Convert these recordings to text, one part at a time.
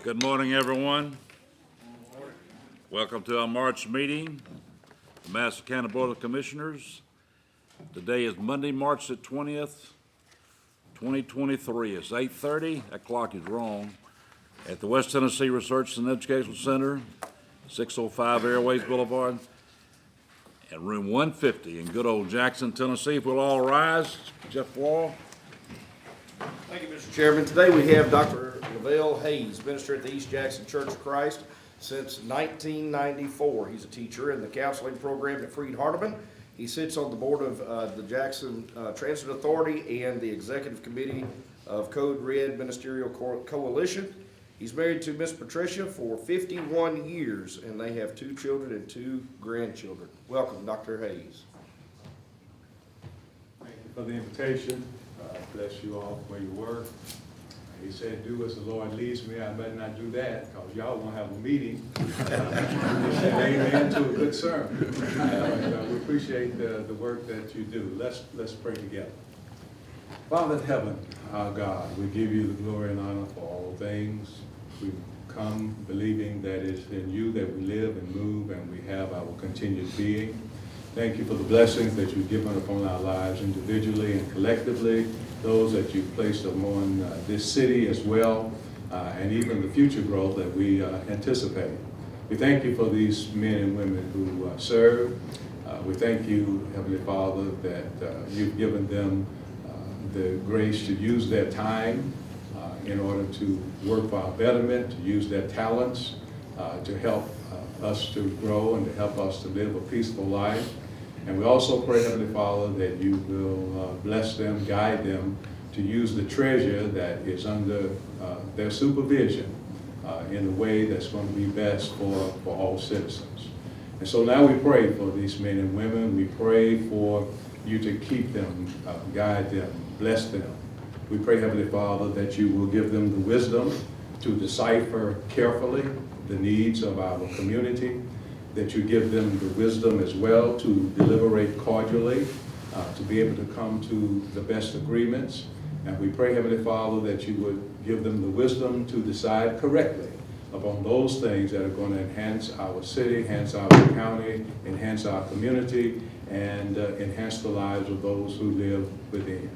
Good morning, everyone. Welcome to our March meeting, the Madison County Board of Commissioners. Today is Monday, March the 20th, 2023. It's 8:30. That clock is wrong. At the West Tennessee Research and Educational Center, 605 Airways Boulevard, and room 150 in good old Jackson, Tennessee. If we'll all rise, Jeff Wall. Thank you, Mr. Chairman. Today we have Dr. Lavelle Hayes, minister at the East Jackson Church of Christ since 1994. He's a teacher in the counseling program at Freed Hardeman. He sits on the board of the Jackson Transit Authority and the executive committee of Code Red Ministerial Coalition. He's married to Miss Patricia for 51 years, and they have 2 children and 2 grandchildren. Welcome, Dr. Hayes. Thank you for the invitation. Bless you all where you work. He said, do as the Lord leads me. I better not do that because y'all won't have a meeting. He said, amen to a good sermon. We appreciate the work that you do. Let's pray together. Father in heaven, our God, we give you the glory and honor for all things. We come believing that it's in you that we live and move and we have our continued being. Thank you for the blessings that you've given upon our lives individually and collectively, those that you've placed upon this city as well, and even the future growth that we anticipate. We thank you for these men and women who serve. We thank you, Heavenly Father, that you've given them the grace to use their time in order to work for our betterment, to use their talents to help us to grow and to help us to live a peaceful life. And we also pray, Heavenly Father, that you will bless them, guide them to use the treasure that is under their supervision in a way that's going to be best for all citizens. And so now we pray for these men and women. We pray for you to keep them, guide them, bless them. We pray, Heavenly Father, that you will give them the wisdom to decipher carefully the needs of our community, that you give them the wisdom as well to deliberate cordially, to be able to come to the best agreements. And we pray, Heavenly Father, that you would give them the wisdom to decide correctly upon those things that are going to enhance our city, enhance our county, enhance our community, and enhance the lives of those who live within.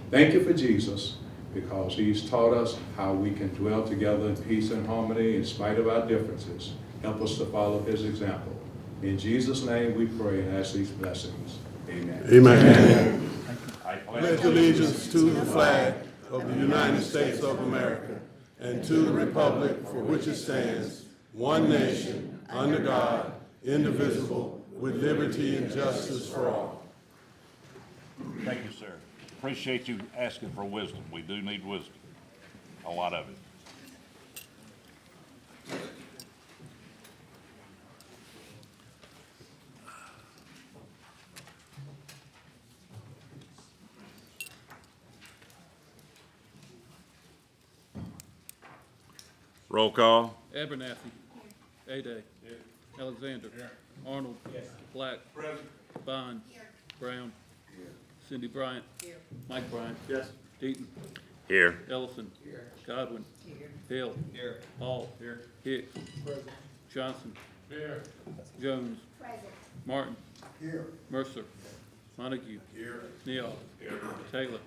Thank you for Jesus, because he's taught us how we can dwell together in peace and harmony in spite of our differences. Help us to follow his example. In Jesus' name we pray and ask these blessings. Amen. Amen. I pledge allegiance to the flag of the United States of America and to the republic for which it stands, one nation, under God, indivisible, with liberty and justice for all. Thank you, sir. Appreciate you asking for wisdom. We do need wisdom, a lot of it. Roll call. Abernathy. Aday. Alexander. Arnold. Black. Bond. Brown. Cindy Bryant. Mike Bryant. Yes. Deaton. Here. Ellison. Godwin. Hill. Hall. Hicks. Johnson. Jones. Martin. Mercer. Montague. Neal. Taylor.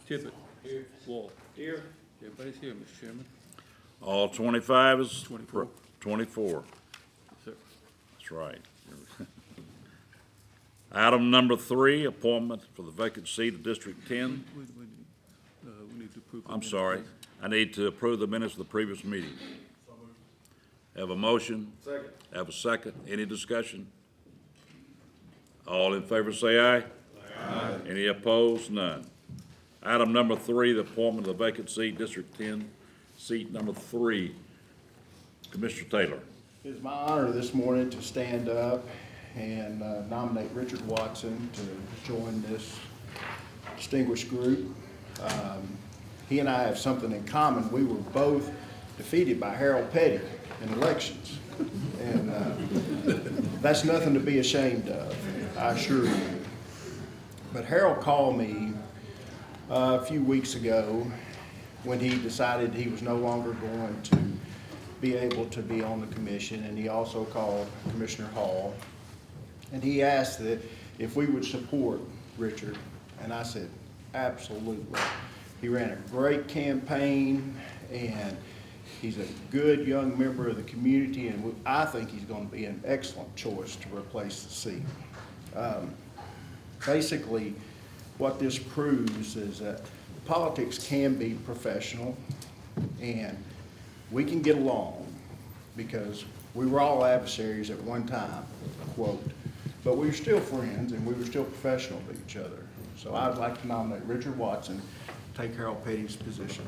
Tippett. Wall. Everybody's here, Mr. Chairman. All 25 is 24. 24. Yes, sir. That's right. Item number 3, appointment for the vacant seat of District 10. We need to approve. I'm sorry. I need to approve the minutes of the previous meeting. Have a motion? Second. Have a second. Any discussion? All in favor say aye. Aye. Any opposed? None. Item number 3, the appointment of the vacant seat, District 10, seat number 3. Commissioner Taylor. It is my honor this morning to stand up and nominate Richard Watson to join this distinguished group. He and I have something in common. We were both defeated by Harold Petty in elections. And that's nothing to be ashamed of, I assure you. But Harold called me a few weeks ago when he decided he was no longer going to be able to be on the commission, and he also called Commissioner Hall. And he asked that if we would support Richard, and I said, absolutely. He ran a great campaign, and he's a good young member of the community, and I think he's going to be an excellent choice to replace the seat. Basically, what this proves is that politics can be professional, and we can get along because we were all adversaries at one time, quote, but we were still friends and we were still professional to each other. So I'd like to nominate Richard Watson to take Harold Petty's position.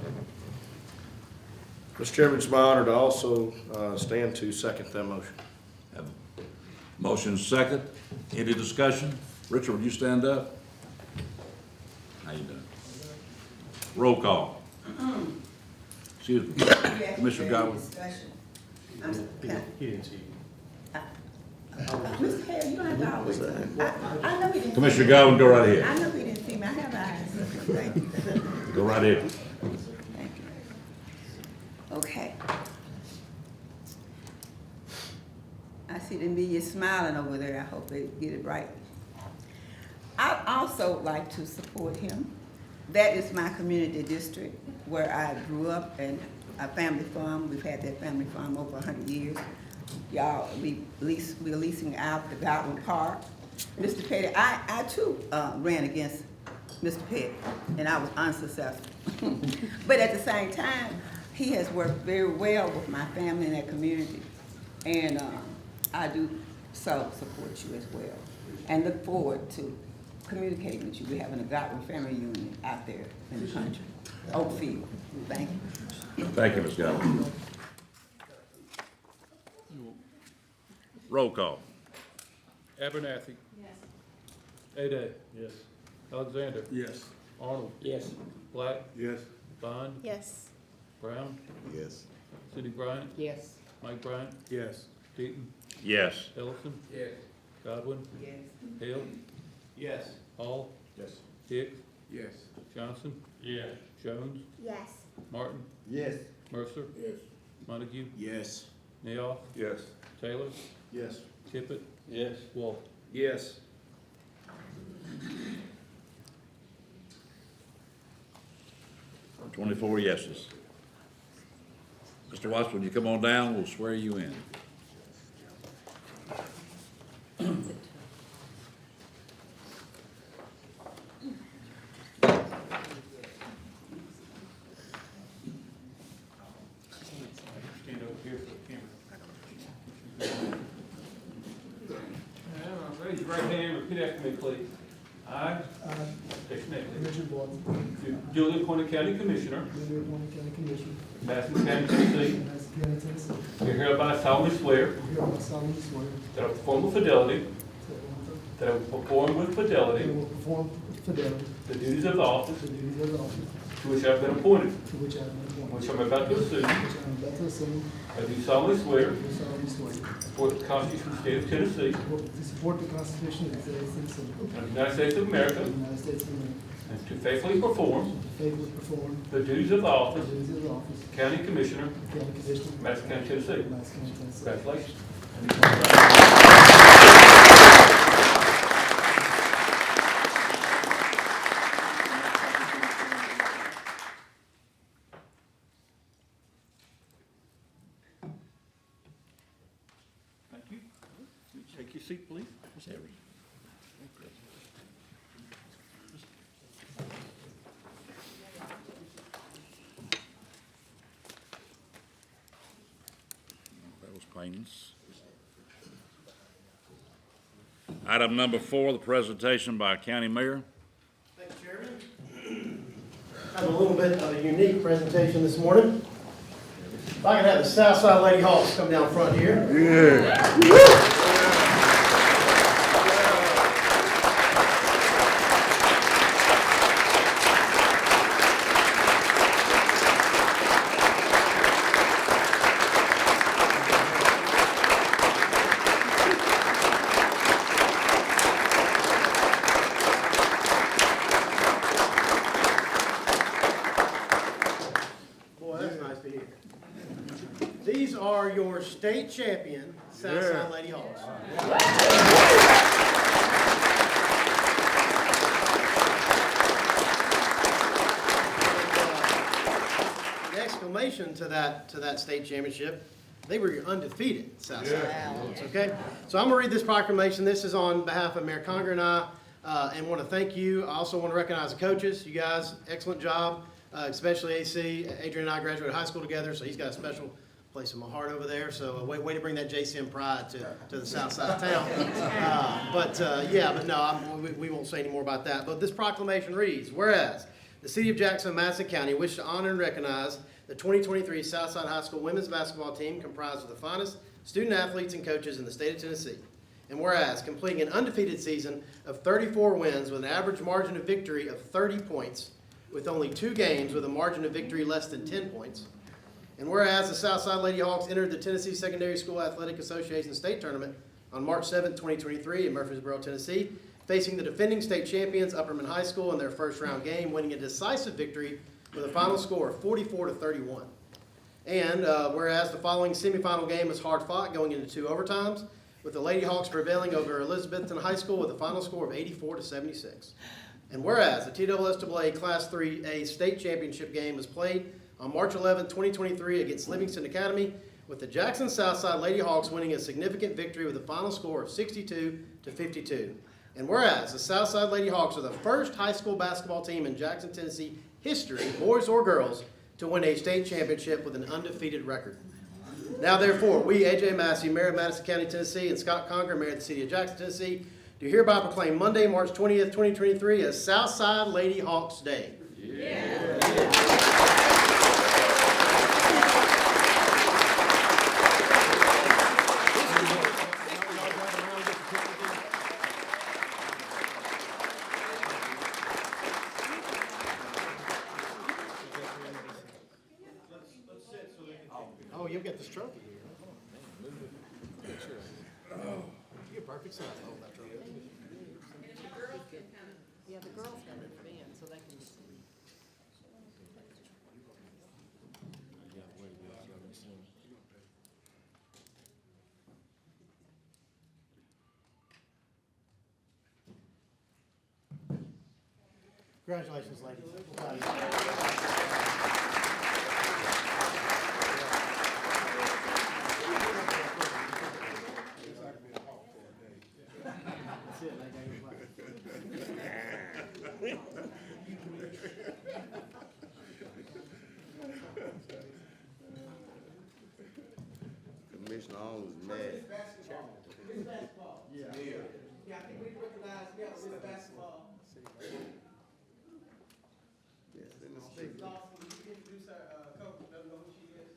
Mr. Chairman, it's my honor to also stand to second that motion. Have a motion second. Any discussion? Richard, would you stand up? How you doing? Roll call. Excuse me. Commissioner Godwin. He didn't see you. Mr. Hale, you don't have to always. I know he didn't. Commissioner Godwin, go right I ahead. know he didn't see me. I have eyes. Thank you. Go right ahead. Thank you. Okay. I see the media smiling over there. I hope they get it right. I also like to support him. That is my community district where I grew up, and a family farm. We've had that family farm over 100 years. Y'all, we're leasing out the Godwin Park. Mr. Petty, I too ran against Mr. Petty, and I was unsuccessful. But at the same time, he has worked very well with my family and that community. And I do so support you as well. And look forward to communicating with you. We're having a Godwin family union out there in the country. Oakfield. Thank you. Thank you, Ms. Godwin. Roll call. Abernathy. Yes. Aday. Yes. Alexander. Yes. Arnold. Yes. Black. Yes. Bond. Yes. Brown. Yes. Cindy Bryant. Yes. Mike Bryant. Yes. Deaton. Yes. Ellison. Yes. Godwin. Yes. Hale. Yes. Hall. Yes. Hicks. Yes. Johnson. Yes. Jones. Yes. Martin. Yes. Mercer. Yes. Montague. Yes. Nayoff. Yes. Taylor. Yes. Tippit. Yes. Wolf. Yes. For 24 yeses. Mr. Watson, when you come on down, we'll swear you in. Stand over here for the camera. Raise your right hand, repeat after me, please. I, state your name, please. Richard Watson, Do duly appointed county commissioner, Newly appointed county commissioner, Madison County, Tennessee. Madison County, Tennessee. Do hereby solemnly swear Hereby solemnly swear that I will perform with fidelity, that I will perform with that I fidelity will perform with fidelity the duties of the office the duties of the office to which I have been appointed, to which I have been appointed, which I am about to assume. which I am about to assume, I do solemnly swear do solemnly swear for the Constitution of the State of Tennessee to support the Constitution of the United States and of the United States of America, of the United States of America, and to faithfully perform to faithfully perform the duties of the the office duties of the office of County Commissioner, of county commissioner, Madison County, Tennessee. Madison County, Tennessee. Congratulations. Thank you. Take your seat, please. That was painless. Item number 4, the presentation by County Mayor. Thank you, Chairman. I have a little bit of a unique presentation this morning. If I could have the Southside Lady Hawks come down front here. are your state champion Southside Lady Hawks. The exclamation to that state championship, they were your undefeated Southside Hawks, okay? So I'm gonna read this proclamation. This is on behalf of Mayor Conger and I, and want to thank you. I also want to recognize the coaches. You guys, excellent job, especially AC. Adrian and I graduated high school together, so he's got a special place in my heart over there. So way to bring that JCM pride to the south side of town. But no, we won't say any more about that. But this proclamation reads, whereas the city of Jackson-Madison County wishes to honor and recognize the 2023 Southside High School women's basketball team comprised of the finest student athletes and coaches in the state of Tennessee. And whereas completing an undefeated season of 34 wins with an average margin of victory of 30 points, with only 2 games with a margin of victory less than 10 points. And whereas the Southside Lady Hawks entered the Tennessee Secondary School Athletic Association State Tournament on March 7, 2023 in Murfreesboro, Tennessee, facing the defending state champions Upperman High School in their first round game, winning a decisive victory with a final score of 44-31. And whereas the following semifinal game was hard fought going into 2 overtimes, with the Lady Hawks prevailing over Elizabethton High School with a final score of 84-76. And whereas the TSSAA Class 3A State Championship game was played on March 11, 2023 against Livingston Academy, with the Jackson Southside Lady Hawks winning a significant victory with a final score of 62-52. And whereas the Southside Lady Hawks are the first high school basketball team in Jackson, Tennessee history, boys or girls, to win a state championship with an undefeated record. Now therefore, we, AJ Massey, Mayor of Madison County, Tennessee, and Scott Conger, Mayor of the City of Jackson, Tennessee, do hereby proclaim Monday, March 20th, 2023 as Southside Lady Hawks Day. Oh, you'll get this trophy here. You get perfect size. Hold that trophy. Yeah, the girls got it in, so they can see. Congratulations, ladies. That's it, I got your Commissioner Owens is mad. Yeah, I think we recognize, with basketball. Yes, in the state. Dawson, will you introduce our coach, let them know who she is?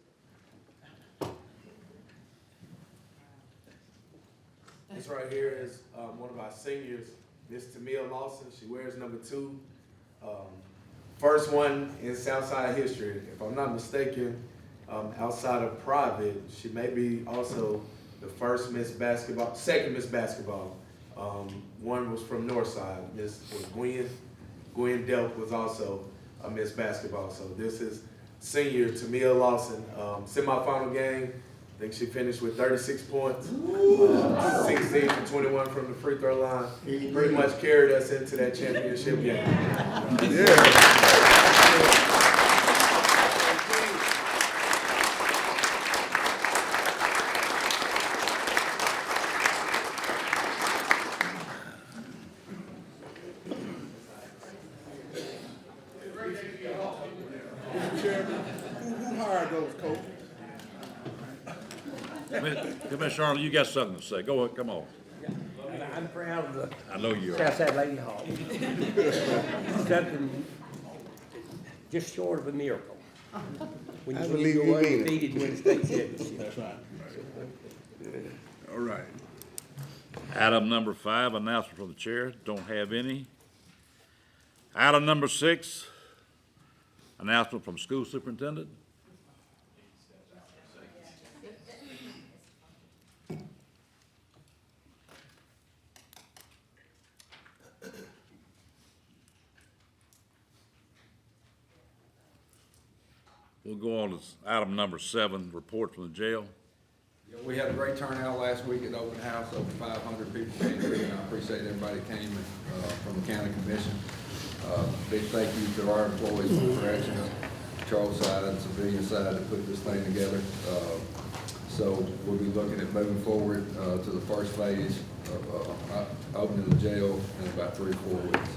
This right here is one of our seniors, Miss Tamia Lawson. She wears number 2. First one in Southside history. If I'm not mistaken, outside of private, she may be also the first Miss Basketball, second Miss Basketball. One was from Northside. Miss was Gwen Delp was also a Miss Basketball. So this is senior Tamia Lawson. Semifinal game, I think she finished with 36 points, 16 for 21 from the free throw line. Pretty much carried us into that championship game. Mr. Chairman, who hired those coaches? Commissioner Arnold, you got something to say. Go ahead, come on. I'm proud of the I know you are. Southside Lady Hawk. Something just short of a miracle. When I you believe go you mean it. undefeated and win a state championship. That's right. All right. Item number 5, announcement from the chair. Don't have any. Item number 6, announcement from school superintendent. We'll go on to item number 7, report from the jail. Yeah, we had a great turnout last week at the open house. Over 500 people came through, and I appreciate everybody that came from the county commission. Big thank you to our employees from the correctional, patrol side, and civilian side to put this thing together. So we'll be looking at moving forward to the first phase of opening the jail in about 3 or 4 weeks.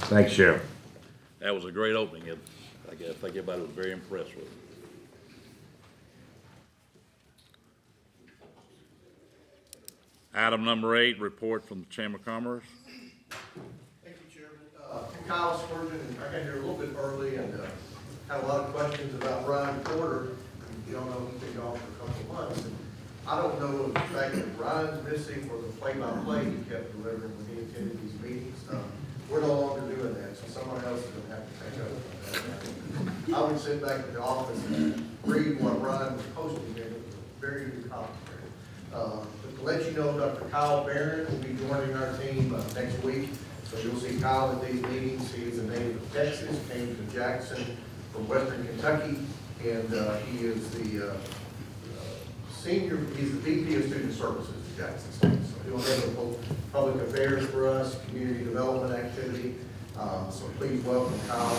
Thanks, Sheriff. That was a great opening. I think everybody was very impressed with it. Item number 8, report from the Chamber of Commerce. Thank you, Chairman. I'm Kyle Spurgeon, and I got here a little bit early and had a lot of questions about Ryan Porter. You don't know he's been gone for a couple of months. And I don't know if the fact that Ryan's missing or the play-by-play he kept delivering when he attended these meetings. We're no longer doing that, so someone else is going to have to take over that. I would sit back at the office and read what Ryan was posting, and it was a very good commentary. But to let you know, Dr. Kyle Barron will be joining our team next week. So you'll see Kyle at these meetings. He is a native of Texas, came to Jackson from Western Kentucky, and he is the he's the VP of Student Services at Jackson State. So he'll handle public affairs for us, community development activity. So please welcome Kyle.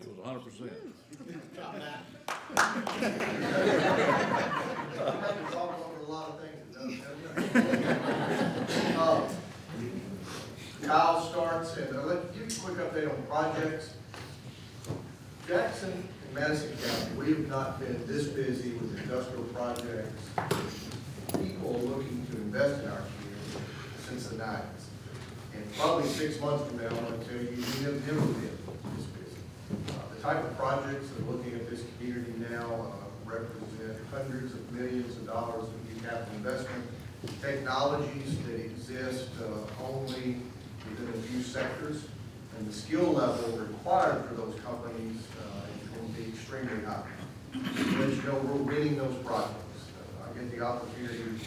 It was 100%. Kyle starts, and I'll give you a quick update on projects. Jackson and Madison County, we have not been this busy with industrial projects, people looking to invest in our community since the 90s. And probably 6 months from now, I'm going to tell you, we have never been this busy. The type of projects that are looking at this community now represent hundreds of millions of dollars of new capital investment, technologies that exist only within a few sectors, and the skill level required for those companies is going to be extremely high. As you know, we're winning those projects. I get the opportunity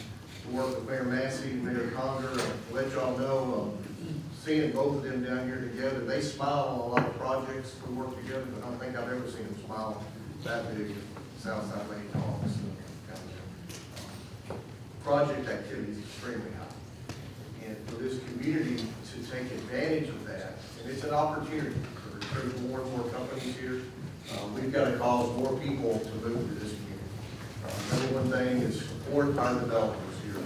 to work with Mayor Massey and Mayor Conger, and to let y'all know, seeing both of them down here together, they smile on a lot of projects we work together, but I don't think I've ever seen them smile that big at Southside Lake Talks. Project activity is extremely high. And for this community to take advantage of that, and it's an opportunity to recruit more and more companies here, we've got to cause more people to move to this community. Number one thing is support our developers here.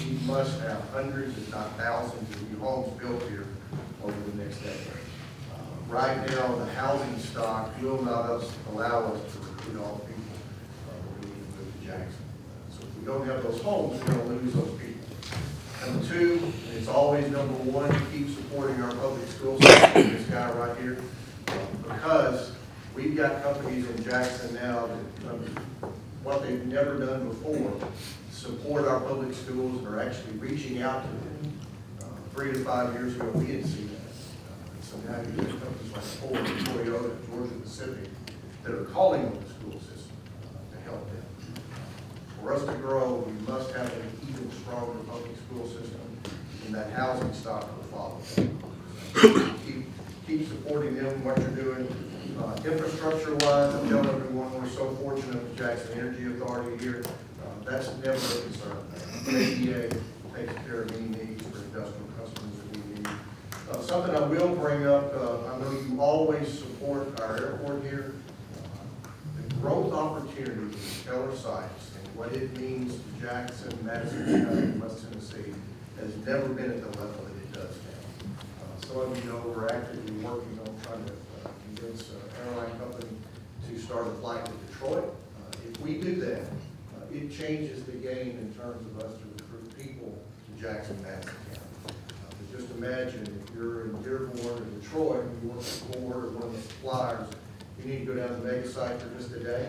We must have hundreds, if not thousands, of new homes built here over the next decade. Right now, the housing stock will not allow us to recruit all the people we need to move to Jackson. So if we don't have those homes, we're going to lose those people. Number two, and it's always number one, keep supporting our public school system, this guy right here, because we've got companies in Jackson now that what they've never done before, support our public schools and are actually reaching out to them. 3 to 5 years ago, we didn't see that. So now you get companies like Ford, Toyota, Georgia Pacific that are calling on the school system to help them. For us to grow, we must have an even stronger public school system, and that housing stock will follow. Keep supporting them in what you're doing. Infrastructure-wise, I tell everyone we're so fortunate with Jackson Energy Authority here. That's never a concern. ADA takes care of any needs for industrial customers that we need. Something I will bring up, I know you always support our airport here. The growth opportunity in Keller sites and what it means to Jackson, Madison County, and West Tennessee has never been at the level that it does now. Some of you know we're actively working on trying to convince an airline company to start a flight to Detroit. If we do that, it changes the game in terms of us to recruit people to Jackson, Madison County. But just imagine if you're in Dearborn or Detroit, and you work for Ford or one of the suppliers, you need to go down to the mega site for just a day.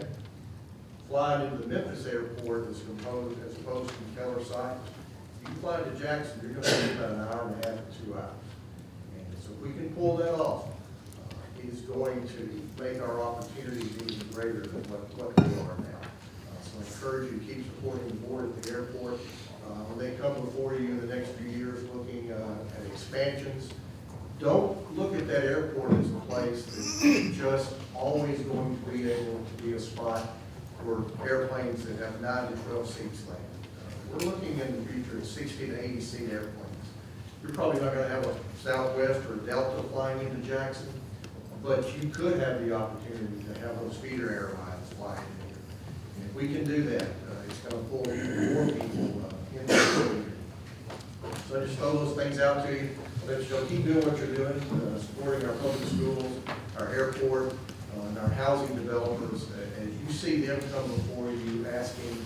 Flying into the Memphis airport as opposed to the Keller site. You fly to Jackson, you're going to be about an hour and a half to 2 hours. And so if we can pull that off, is going to make our opportunities even greater than what they are now. So I encourage you to keep supporting the board at the airport. When they come before you in the next few years looking at expansions, don't look at that airport as a place that's just always going to be able to be a spot where airplanes that have 9 to 12 seats land. We're looking in the future at 60 to 80 seat airplanes. You're probably not going to have a Southwest or a Delta flying into Jackson, but you could have the opportunity to have those feeder airlines flying in here. And if we can do that, it's going to pull more people into the community. So I just throw those things out to you. Let you know, keep doing what you're doing, supporting our public schools, our airport, and our housing developers. As you see them come before you asking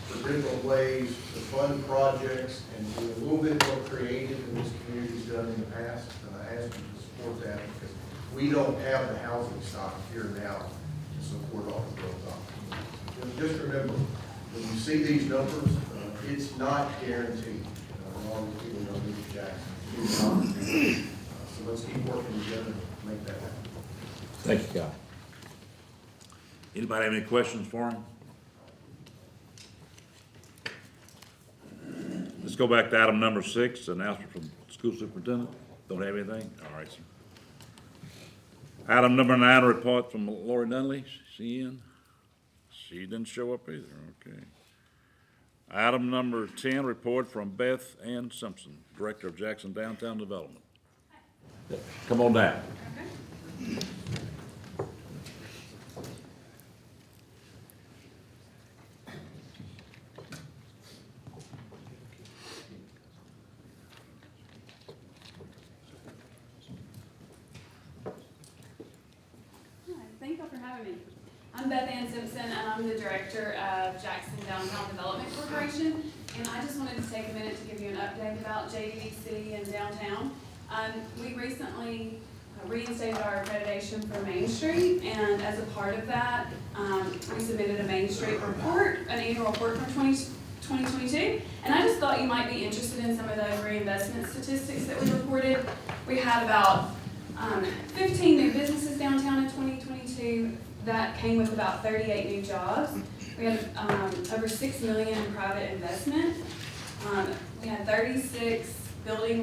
for different ways to fund projects and be a little bit more creative than this community's done in the past, I ask you to support that because we don't have the housing stock here now to support all the growth opportunities. Just remember, when you see these numbers, it's not guaranteed. All these people don't move to Jackson. It's an opportunity. So let's keep working together to make that happen. Thank you, Kyle. Anybody have any questions for him? Let's go back to item number 6, announcement from school superintendent. Don't have anything? All right, sir. Item number 9, report from Lori Dunley. She in? She didn't show up either, okay. Item number 10, report from Beth Ann Simpson, Director of Jackson Downtown Development. Come on down. Thank you for having me. I'm Beth Ann Simpson, and I'm the Director of Jackson Downtown Development Corporation. And I just wanted to take a minute to give you an update about JDDC and downtown. We recently reinstated our accreditation for Main Street, and as a part of that, we submitted a Main Street report, an annual report for 2022. And I just thought you might be interested in some of those reinvestment statistics that we reported. We had about 15 new businesses downtown in 2022 that came with about 38 new jobs. We had over $6 million in private investment. We had 36 building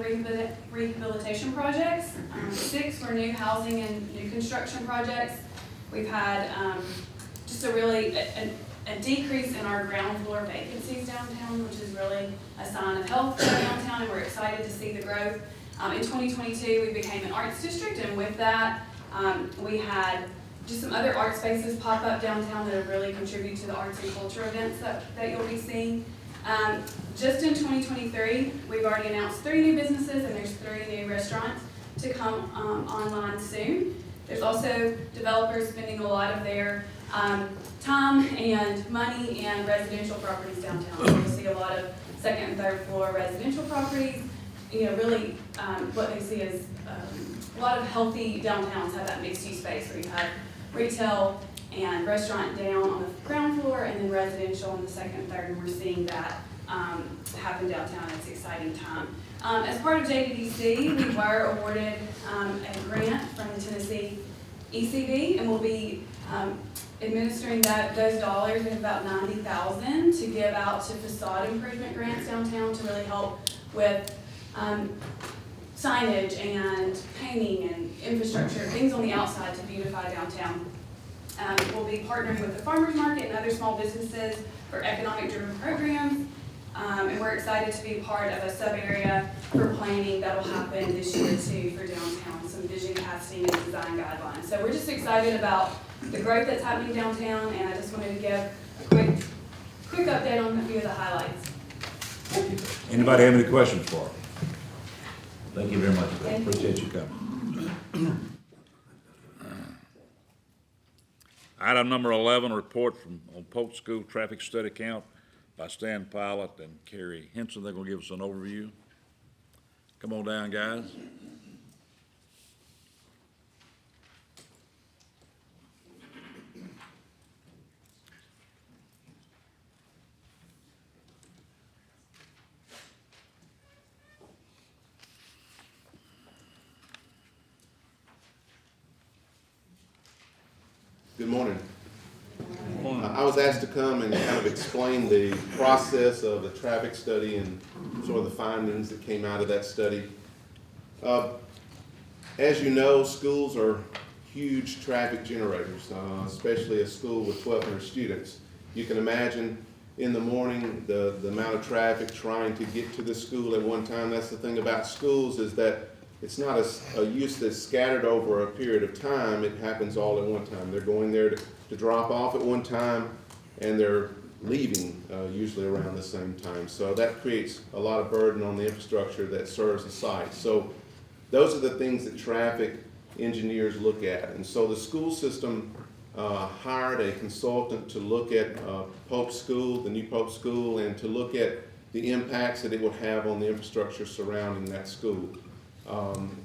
rehabilitation projects. 6 were new housing and new construction projects. We've had just a decrease in our ground floor vacancies downtown, which is really a sign of health for downtown, and we're excited to see the growth. In 2022, we became an arts district, and with that, we had just some other art spaces pop up downtown that have really contributed to the arts and culture events that you'll be seeing. Just in 2023, we've already announced 3 new businesses, and there's 3 new restaurants to come online soon. There's also developers spending a lot of their time and money in residential properties downtown. So you'll see a lot of 2nd and 3rd floor residential properties. You know, really what they see is a lot of healthy downtowns have that mixed-use space where you have retail and restaurant down on the ground floor and then residential on the 2nd and 3rd, and we're seeing that happen downtown. It's an exciting time. As part of JDDC, we were awarded a grant from the Tennessee ECB, and we'll be administering those dollars. We have about $90,000 to give out to facade improvement grants downtown to really help with signage and painting and infrastructure, things on the outside to beautify downtown. We'll be partnering with the farmers market and other small businesses for economic-driven programs, and we're excited to be part of a sub-area for planning that'll happen this year too for downtown, some vision casting and design guidelines. So we're just excited about the growth that's happening downtown, and I just wanted to give a quick update on a few of the highlights. Anybody have any questions for her? Thank you very much, Beth. Appreciate you coming. Item number 11, report on Polk School traffic study count by Stan Pilot and Carrie Henson. They're going to give us an overview. Come on down, guys. Good morning. I was asked to come and kind of explain the process of the traffic study and sort of the findings that came out of that study. As you know, schools are huge traffic generators, especially a school with 1,200 students. You can imagine in the morning the amount of traffic trying to get to the school at one time. That's the thing about schools, is that it's not a use that's scattered over a period of time. It happens all at one time. They're going there to drop off at one time, and they're leaving usually around the same time. So that creates a lot of burden on the infrastructure that serves the site. So those are the things that traffic engineers look at. And so the school system hired a consultant to look at Pope School, the new Pope School, and to look at the impacts that it would have on the infrastructure surrounding that school.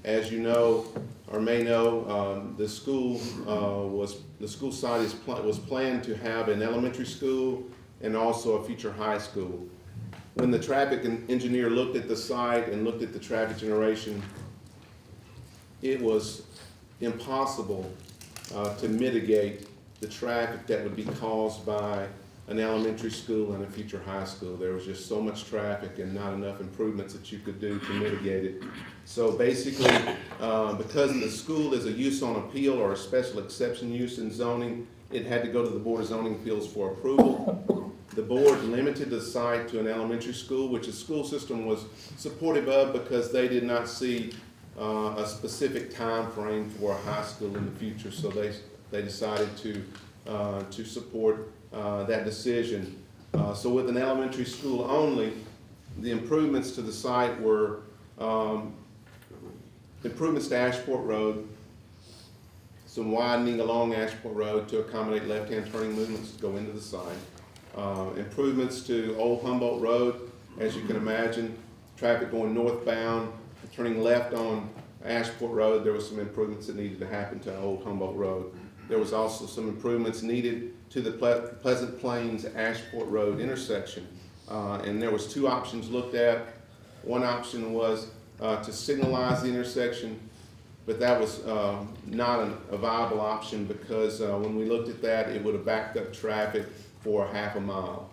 As you know, or may know, the school site was planned to have an elementary school and also a future high school. When the traffic engineer looked at the site and looked at the traffic generation, it was impossible to mitigate the traffic that would be caused by an elementary school and a future high school. There was just so much traffic and not enough improvements that you could do to mitigate it. So basically, because the school is a use on appeal or a special exception use in zoning, it had to go to the Board of Zoning Appeals for approval. The board limited the site to an elementary school, which the school system was supportive of because they did not see a specific time frame for a high school in the future. So they decided to support that decision. So with an elementary school only, the improvements to the site were improvements to Ashport Road, some widening along Ashport Road to accommodate left-hand turning movements to go into the site. Improvements to Old Humboldt Road, as you can imagine, traffic going northbound, turning left on Ashport Road, there was some improvements that needed to happen to Old Humboldt Road. There was also some improvements needed to the Pleasant Plains Ashport Road intersection. And there was two options looked at. One option was to signalize the intersection, but that was not a viable option because when we looked at that, it would have backed up traffic for half a mile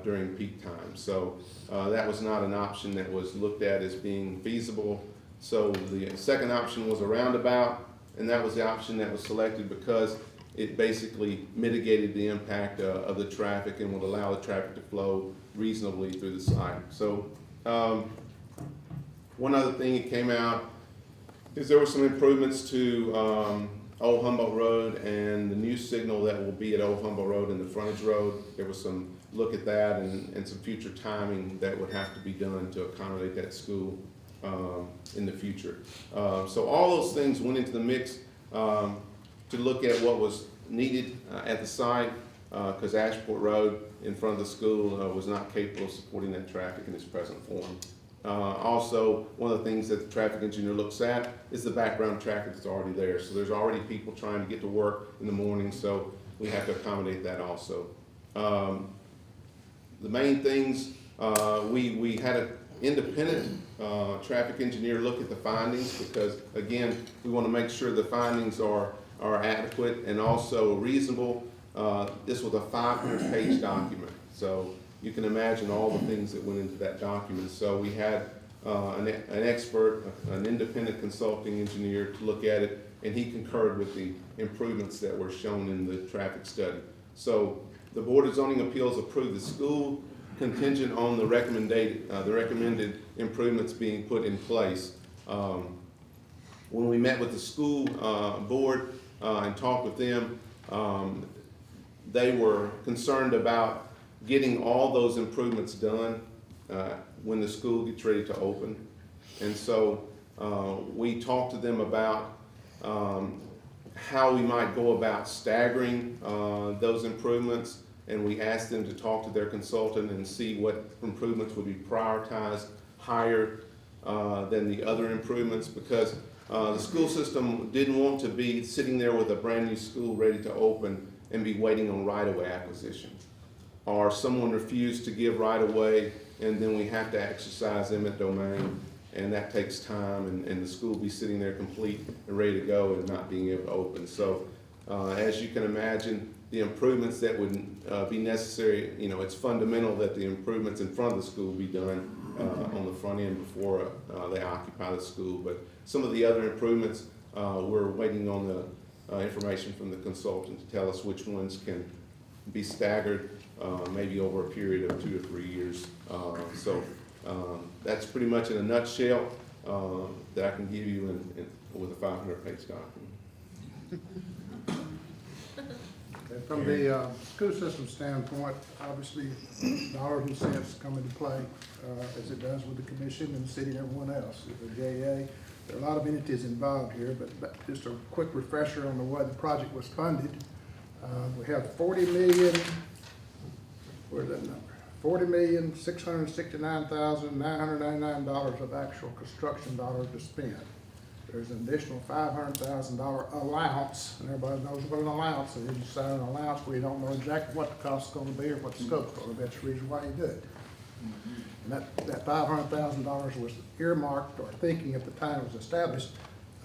during peak time. So that was not an option that was looked at as being feasible. So the second option was a roundabout, and that was the option that was selected because it basically mitigated the impact of the traffic and would allow the traffic to flow reasonably through the site. So one other thing that came out is there were some improvements to Old Humboldt Road and the new signal that will be at Old Humboldt Road and the frontage road. There was some look at that and some future timing that would have to be done to accommodate that school in the future. So all those things went into the mix to look at what was needed at the site because Ashport Road in front of the school was not capable of supporting that traffic in its present form. Also, one of the things that the traffic engineer looks at is the background traffic that's already there. So there's already people trying to get to work in the morning, so we have to accommodate that also. The main things, we had an independent traffic engineer look at the findings because, again, we want to make sure the findings are adequate and also reasonable. This was a 500-page document, so you can imagine all the things that went into that document. So we had an expert, an independent consulting engineer to look at it, and he concurred with the improvements that were shown in the traffic study. So the Board of Zoning Appeals approved the school contingent on the recommended improvements being put in place. When we met with the school board and talked with them, they were concerned about getting all those improvements done when the school gets ready to open. And so we talked to them about how we might go about staggering those improvements, and we asked them to talk to their consultant and see what improvements would be prioritized higher than the other improvements, because the school system didn't want to be sitting there with a brand new school ready to open and be waiting on right-of-way acquisition. Or someone refused to give right-of-way, and then we have to exercise eminent domain, and that takes time, and the school will be sitting there complete and ready to go and not being able to open. So As you can imagine, the improvements that would be necessary, it's fundamental that the improvements in front of the school be done on the front end before they occupy the school. But some of the other improvements, we're waiting on the information from the consultant to tell us which ones can be staggered, maybe over a period of 2 or 3 years. So that's pretty much in a nutshell that I can give you with a 500-page document. From the school system standpoint, obviously, dollars and cents come into play, as it does with the commission and the city and everyone else. The JEA, there are a lot of entities involved here, but just a quick refresher on the way the project was funded. We have $40 million, where's that number? $40,669,999 of actual construction dollars to spend. There's an additional $500,000 allowance, and everybody knows what an allowance is. You sign an allowance where you don't know exactly what the cost is gonna be or what the scope's gonna be. That's the reason why you do it. And that $500,000 was earmarked, or thinking at the time it was established,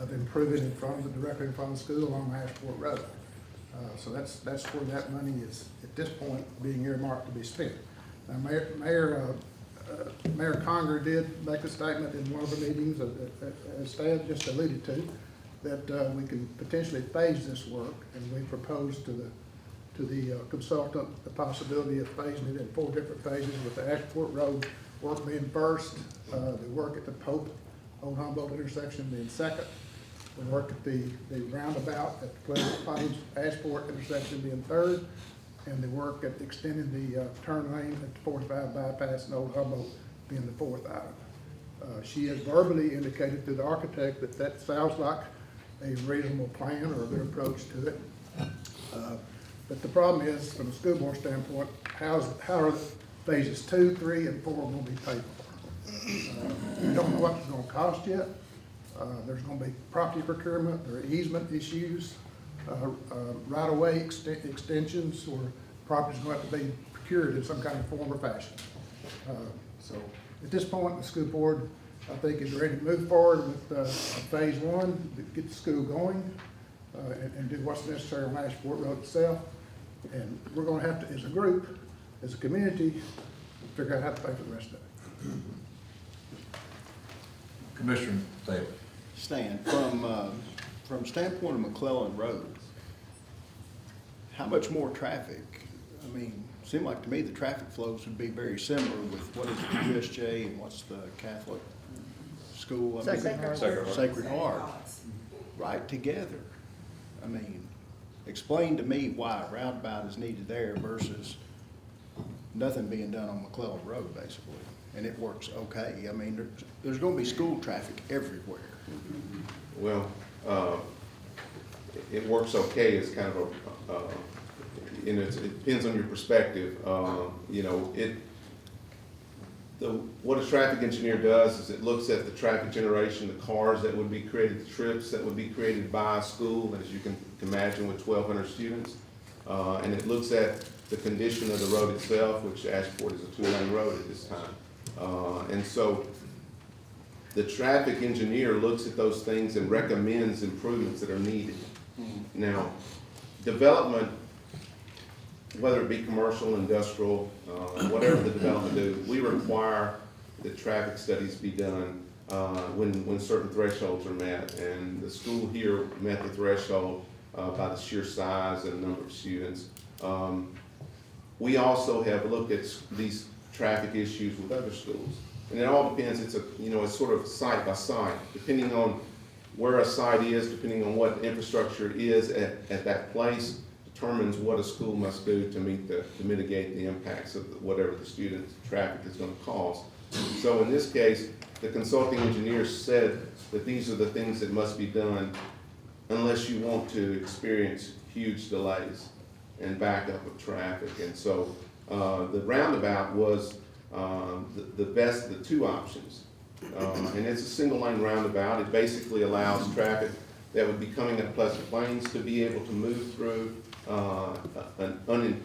of improving directly in front of the school along Ashport Road. So that's where that money is, at this point, being earmarked to be spent. Now, Mayor Conger did make a statement in one of the meetings, as Stan just alluded to, that we can potentially phase this work, and we proposed to the consultant the possibility of phasing it in 4 different phases, with the Ashport Road work being first, the work at the Pope Old Humboldt intersection being second, the work at the roundabout at the Pleasant Plains Ashport intersection being third, and the work at extending the turn lane at the 45 bypass in Old Humboldt being the 4th item. She has verbally indicated to the architect that sounds like a reasonable plan or a good approach to it. But the problem is, from a school board standpoint, how are phases 2, 3, and 4 going to be paid for? We don't know what it's going to cost yet. There's going to be property procurement, there are easement issues, right-of-way extensions, or property's going to have to be procured in some kind of form or fashion. So at this point, the school board, I think, is ready to move forward with phase 1, to get the school going, and do what's necessary on Ashport Road itself. And we're going to have to, as a group, as a community, figure out how to pay for the rest of it. Commissioner Taylor. Stan, from standpoint of McClellan Road, how much more traffic? I mean, it seemed like to me the traffic flows would be very similar with what is the USJ and what's the Catholic school? Sacred Heart. Right together. I mean, explain to me why a roundabout is needed there versus nothing being done on McClellan Road, basically. And it works okay. I mean, there's going to be school traffic everywhere. Well, it works okay. It's kind of it depends on your perspective. What a traffic engineer does is it looks at the traffic generation, the cars that would be created, the trips that would be created by a school, as you can imagine, with 1,200 students. And it looks at the condition of the road itself, which Ashport is a 2-lane road at this time. And so the traffic engineer looks at those things and recommends improvements that are needed. Now, development, whether it be commercial, industrial, whatever the development do, we require that traffic studies be done when certain thresholds are met. And the school here met the threshold by the sheer size and number of students. We also have looked at these traffic issues with other schools. And it all depends, it's sort of site by site, depending on where a site is, depending on what infrastructure is at that place, determines what a school must do to mitigate the impacts of whatever the student traffic is going to cause. So in this case, the consulting engineers said that these are the things that must be done unless you want to experience huge delays and backup of traffic. And so the roundabout was the best of the 2 options. And it's a single lane roundabout. It basically allows traffic that would be coming up Pleasant Plains to be able to move through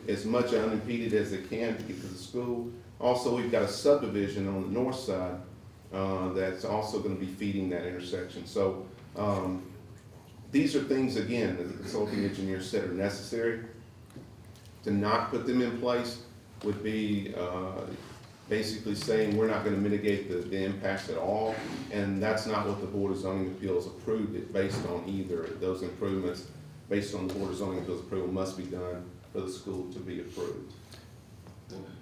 as much unimpeded as they can to get to the school. Also, we've got a subdivision on the north side that's also going to be feeding that intersection. So these are things, again, that the consulting engineer said are necessary. To not put them in place would be basically saying we're not going to mitigate the impacts at all, and that's not what the Board of Zoning Appeals approved it based on either. Those improvements, based on the Board of Zoning Appeals approval, must be done for the school to be approved.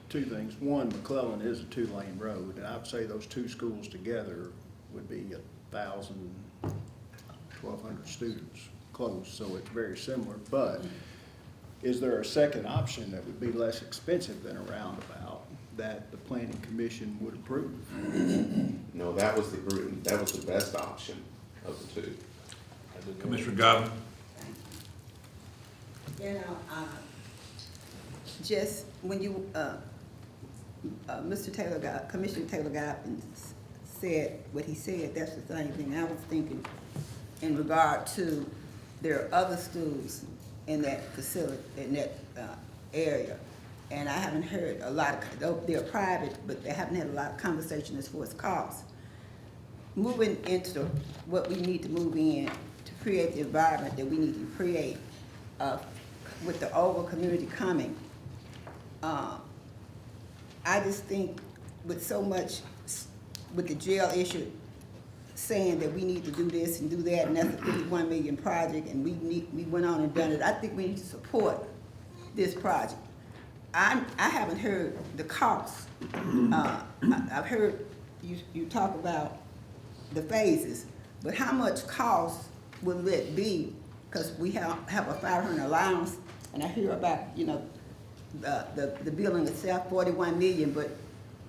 Two things. One, McClellan is a two-lane road, and I'd say those two schools together would be 1,000, 1,200 students close, so it's very similar. But is there a second option that would be less expensive than a roundabout that the planning commission would approve? No, that was the best option of the two. Commissioner Godwin? You know, just when you, Commissioner Taylor got up and said what he said, that's the same thing I was thinking in regard to there are other schools in that facility, in that area. And I haven't heard a lot of, they're private, but they haven't had a lot of conversation as far as costs. Moving into what we need to move in to create the environment that we need to create with the overall community coming, I just think with so much, with the jail issue, saying that we need to do this and do that, and that's a $51 million project, and we went on and done it. I think we need to support this project. I haven't heard the costs. I've heard you talk about the phases, but how much cost will it be? Because we have a 500 allowance, and I hear about, you know, the building itself, 41 million, but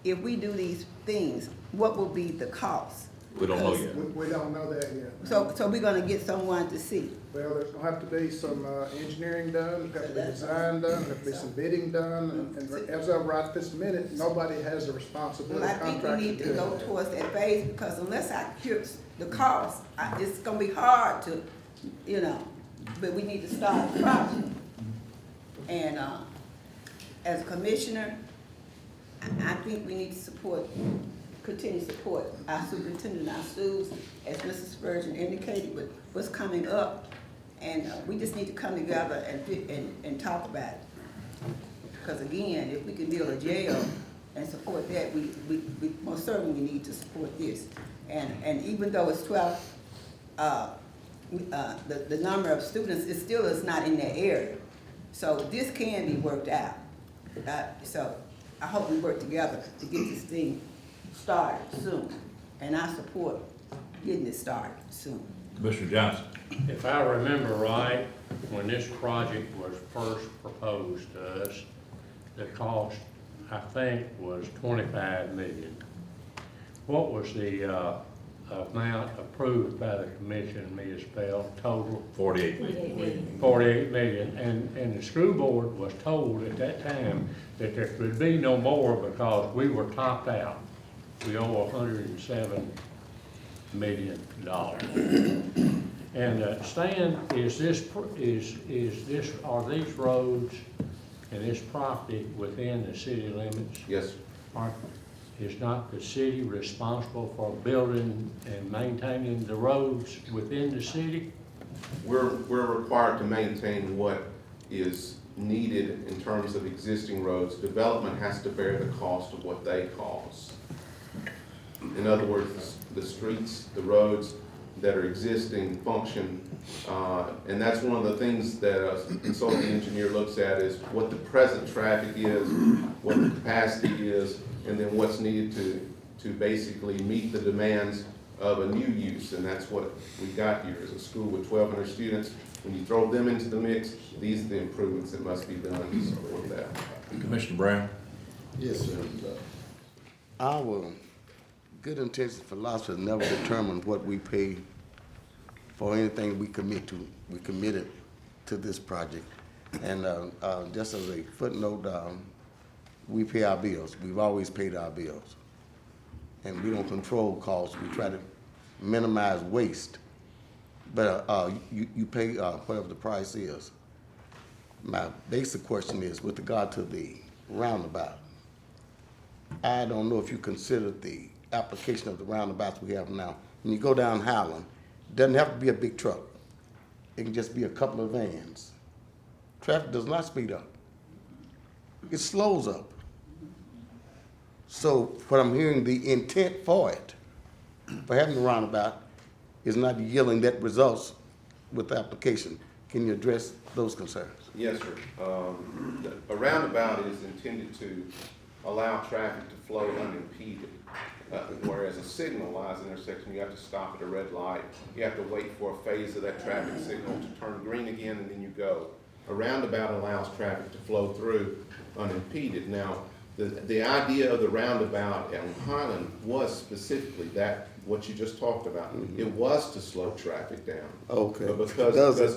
if we do these things, what will be the cost? We don't know yet. We don't know that yet. So we're gonna get someone to see. Well, there's gonna have to be some engineering done, there's got to be design done, there's got to be some bidding done, and as of right this minute, nobody has the responsibility Well, of I think we contracting need to to do go that. towards that phase, because unless I hear the cost, it's gonna be hard to, you know, but we need to start the project. And, as a commissioner, I think we need to support, continue to support our superintendent, our schools, as Mrs. Spurgeon indicated, with what's coming up. And we just need to come together and talk about it. Because again, if we can build a jail and support that, we most certainly need to support this. And even though it's 12, the number of students, it still is not in that area. So this can be worked out. So I hope we work together to get this thing started soon. And I support getting it started soon. Commissioner Johnson? If I remember right, when this project was first proposed to us, the cost, I think, was $25 million. What was the amount approved by the commission, Ms. Bell, total? 48 million. 48 million, and the school board was told at that time that there could be no more because we were topped out. We owe $107 million. And Stan, are these roads and this property within the city limits? Yes. Is not the city responsible for building and maintaining the roads within the city? We're required to maintain what is needed in terms of existing roads. Development has to bear the cost of what they cause. In other words, the streets, the roads that are existing function, and that's one of the things that a consulting engineer looks at is what the present traffic is, what the capacity is, and then what's needed to basically meet the demands of a new use, and that's what we got here is a school with 1,200 students. When you throw them into the mix, these are the improvements that must be done to support that. Commissioner Brown? Yes, sir. Our good intentions philosophy never determined what we pay for anything we commit to. We committed to this project. And just as a footnote, we pay our bills. We've always paid our bills. And we don't control costs. We try to minimize waste. But you pay whatever the price is. My basic question is with regard to the roundabout. I don't know if you considered the application of the roundabouts we have now. When you go down Highland, it doesn't have to be a big truck. it can just be a couple of vans. Traffic does not speed up. It slows up. So what I'm hearing, the intent for it, for having a roundabout, is not yielding that results with the application. Can you address those concerns? Yes, sir. A roundabout is intended to allow traffic to flow unimpeded. Whereas a signalized intersection, you have to stop at a red light. You have to wait for a phase of that traffic signal to turn green again, and then you go. A roundabout allows traffic to flow through unimpeded. Now, the idea of the roundabout on Highland was specifically that, what you just talked about. It was to slow traffic down. Okay. But because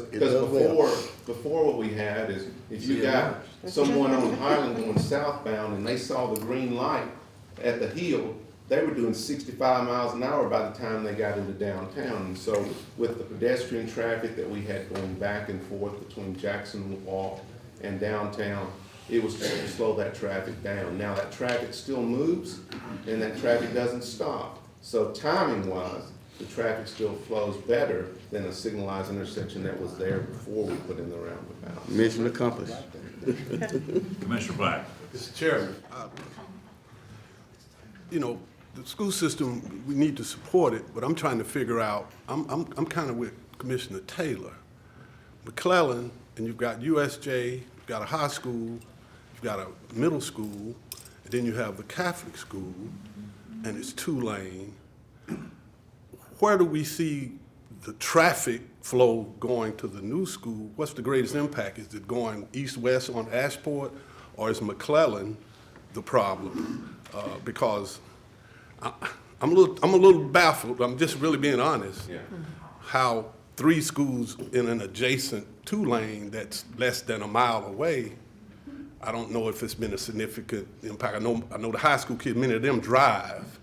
before what we had is, if you got someone on Highland going southbound and they saw the green light at the hill, they were doing 65 miles an hour by the time they got into downtown. And so with the pedestrian traffic that we had going back and forth between Jackson Walk and downtown, it was to slow that traffic down. Now that traffic still moves and that traffic doesn't stop. So timing wise, the traffic still flows better than a signalized intersection that was there before we put in the roundabout. Mission accomplished. Commissioner Black. Mr. Chairman, you know, the school system, we need to support it, but I'm trying to figure out, I'm kind of with Commissioner Taylor. McClellan, and you've got USJ, you've got a high school, you've got a middle school, and then you have the Catholic school, and it's 2-lane. Where do we see the traffic flow going to the new school? What's the greatest impact? Is it going east-west on Ashport, or is McClellan the problem? Because I'm a little baffled. I'm just really being honest. Yeah. How 3 schools in an adjacent 2-lane that's less than a mile away, I don't know if it's been a significant impact. I know the high school kids, many of them drive,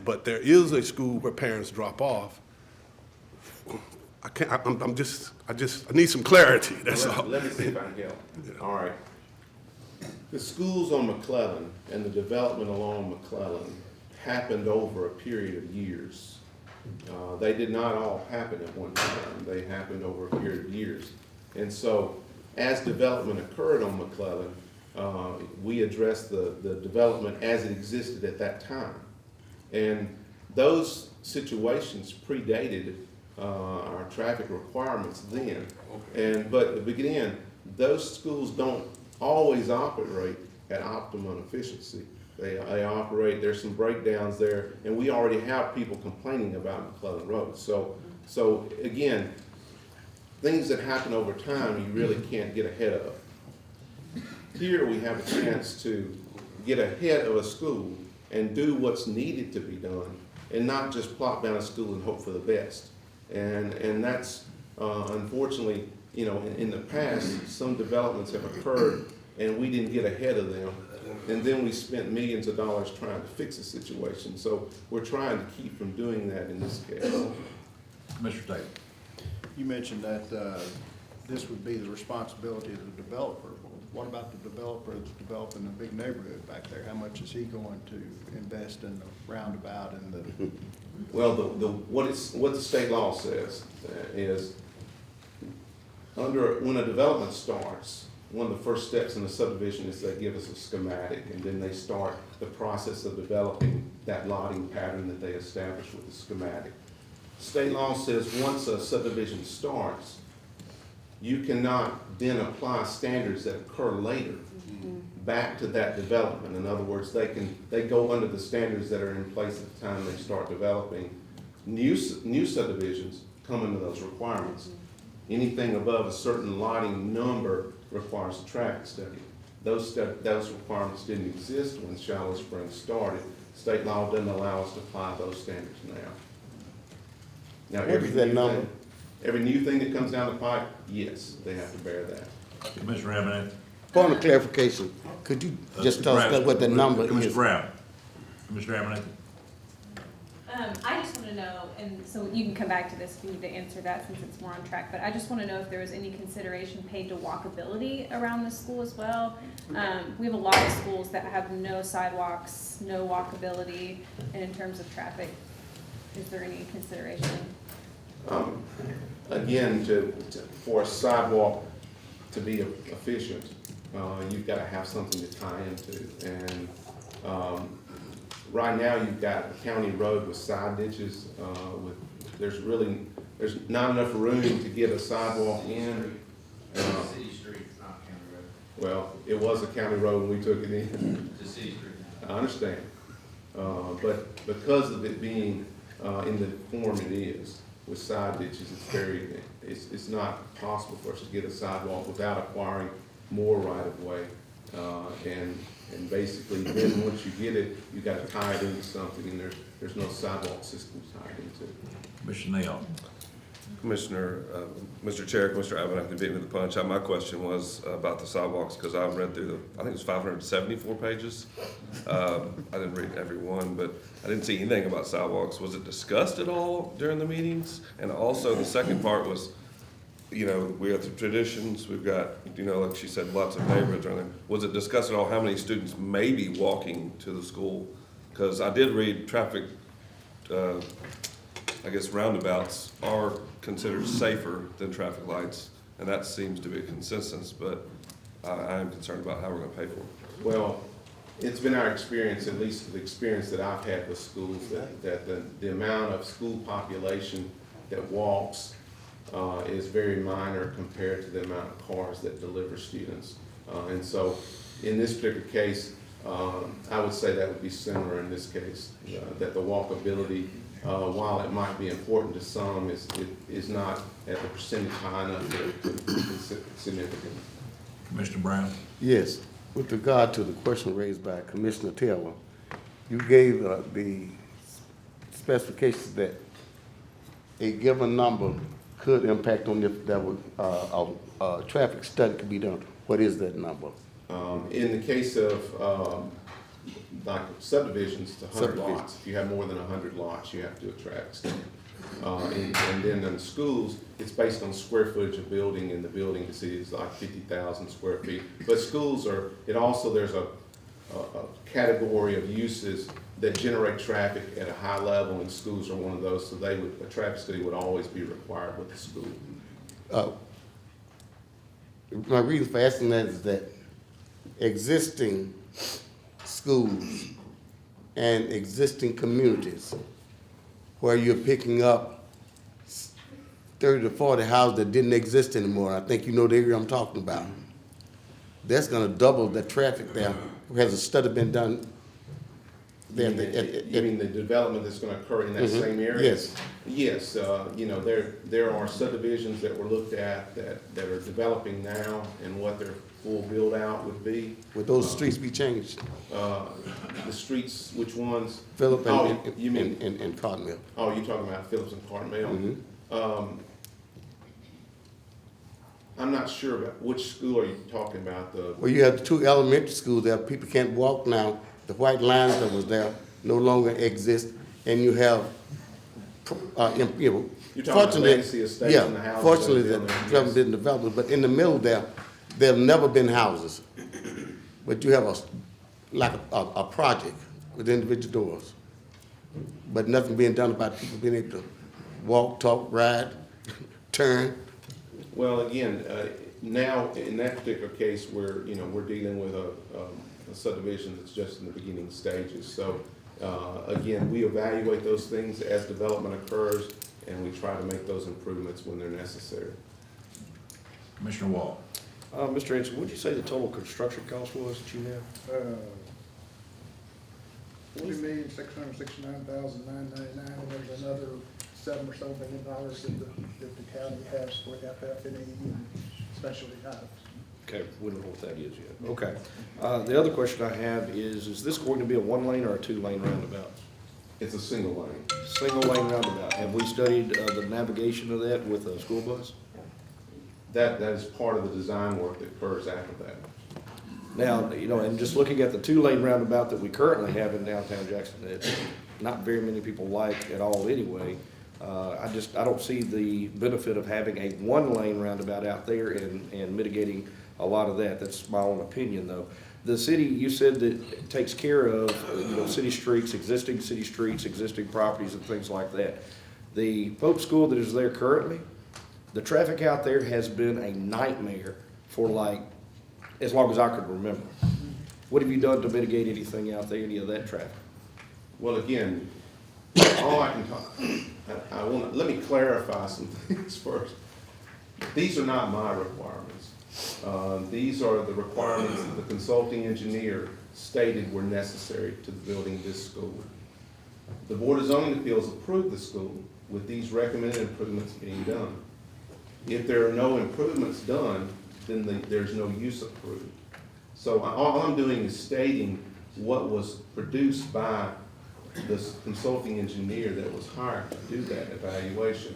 but there is a school where parents drop off. I need some clarity, that's all. Let me see if I can help. All right. The schools on McClellan and the development along McClellan happened over a period of years. They did not all happen at one time. They happened over a period of years. And so as development occurred on McClellan, we addressed the development as it existed at that time. And those situations predated our traffic requirements then. But again, those schools don't always operate at optimum efficiency. They operate, there's some breakdowns there, and we already have people complaining about McClellan Road. So again, things that happen over time, you really can't get ahead of. Here we have a chance to get ahead of a school and do what's needed to be done, and not just plop down a school and hope for the best. And that's unfortunately, you know, in the past, some developments have occurred and we didn't get ahead of them. And then we spent millions of dollars trying to fix the situation. So we're trying to keep from doing that in this case. Mr. Taylor. You mentioned that this would be the responsibility of the developer. What about the developer that's developing a big neighborhood back there? How much is he going to invest in the roundabout and the? Well, what the state law says is when a development starts, one of the first steps in the subdivision is they give us a schematic, and then they start the process of developing that lotting pattern that they establish with the schematic. State law says once a subdivision starts, you cannot then apply standards that occur later back to that development. In other words, they go under the standards that are in place at the time they start developing. New subdivisions come into those requirements. Anything above a certain lotting number requires a traffic study. Those requirements didn't exist when Shallow Springs started. State law doesn't allow us to apply those standards now. What is that number? Every new thing that comes down the pipe, yes, they have to bear that. Commissioner Abernathy. Point of clarification, could you just tell us what the number is? Commissioner Brown. Commissioner Abernathy. I just want to know, and so you can come back to this if you need to answer that since it's more on track, but I just want to know if there was any consideration paid to walkability around the school as well. We have a lot of schools that have no sidewalks, no walkability, and in terms of traffic, is there any consideration? again, for a sidewalk to be efficient, you've got to have something to tie into. And right now, you've got a county road with side ditches. There's not enough room to get a sidewalk in. City street, not county road. Well, it was a county road when we took it in. It's a city street now. I understand. But because of it being in the form it is, with side ditches, it's not possible for us to get a sidewalk without acquiring more right-of-way. And basically, then once you get it, you gotta tie it into something, and there's no sidewalk system tied into it. Mr. Neal. Commissioner, Mr. Chair, Commissioner Abbott, I have to beat me to the punch. My question was about the sidewalks, because I read through I think it was 574 pages. I didn't read every one, but I didn't see anything about sidewalks. Was it discussed at all during the meetings? And also, the second part was, we have the traditions, we've got, like she said, lots of neighborhoods around there. Was it discussed at all how many students may be walking to the school? Because I did read traffic, roundabouts are considered safer than traffic lights, and that seems to be a consensus, but I am concerned about how we're gonna pay for it. Well, it's been our experience, at least the experience that I've had with schools, that the amount of school population that walks is very minor compared to the amount of cars that deliver students. And so in this particular case, I would say that would be similar in this case, that the walkability, while it might be important to some, is not at the percentage high enough to be significant. Commissioner Brown. Yes, with regard to the question raised by Commissioner Taylor, you gave the specifications that a given number could impact on if there were a traffic study could be done. What is that number? In the case of like subdivisions to 100 lots, if you have more than 100 lots, you have to do a traffic study. And then in schools, it's based on square footage of building, and the building you see is like 50,000 square feet. But schools there's a category of uses that generate traffic at a high level, and schools are one of those, so a traffic study would always be required with the school. My reason for asking that is that existing schools and existing communities where you're picking up 30 to 40 houses that didn't exist anymore, I think you know the area I'm talking about. That's gonna double the traffic there. Has a study been done? You mean the development that's gonna occur in that same area? Yes. Yes, there are subdivisions that were looked at that are developing now, and what their full build out would be. Would those streets be changed? The streets, which ones? Phillip you mean and Cotton Mill. Oh, you're talking about Phillips and Cotton Mill? I'm not sure about which school are you talking about. Well, you have the two elementary schools there. People can't walk now. The white lines that was there no longer exist, and you have, You're talking about legacy estates and the houses. Fortunately, the government didn't develop it, but in the middle there have never been houses. But you have a project with individual doors, but nothing being done about people being able to walk, talk, ride, turn. Well, again, now in that particular case, we're dealing with a subdivision that's just in the beginning stages. So again, we evaluate those things as development occurs, and we try to make those improvements when they're necessary. Commissioner Wall. Mr. Anderson, what did you say the total construction cost was that you have? $40,669,999, and there's another $7 or so million that the county has for FF&E and specialty items. Okay, we don't know what that is yet. Okay. The other question I have is this going to be a 1-lane or a 2-lane roundabout? It's a single lane. Single lane roundabout. Have we studied the navigation of that with a school bus? That is part of the design work that occurs after that. Now, and just looking at the 2-lane roundabout that we currently have in downtown Jackson, that not very many people like at all anyway. I don't see the benefit of having a 1-lane roundabout out there and mitigating a lot of that. That's my own opinion, though. The city, you said that it takes care of, city streets, existing properties and things like that. The Pope School that is there currently, The traffic out there has been a nightmare for like, as long as I could remember. What have you done to mitigate anything out there, any of that traffic? Well, again, all I can talk, let me clarify some things first. These are not my requirements. These are the requirements that the consulting engineer stated were necessary to building this school. The Board of Zoning Appeals approved the school with these recommended improvements being done. If there are no improvements done, then there's no use approved. So all I'm doing is stating what was produced by this consulting engineer that was hired to do that evaluation.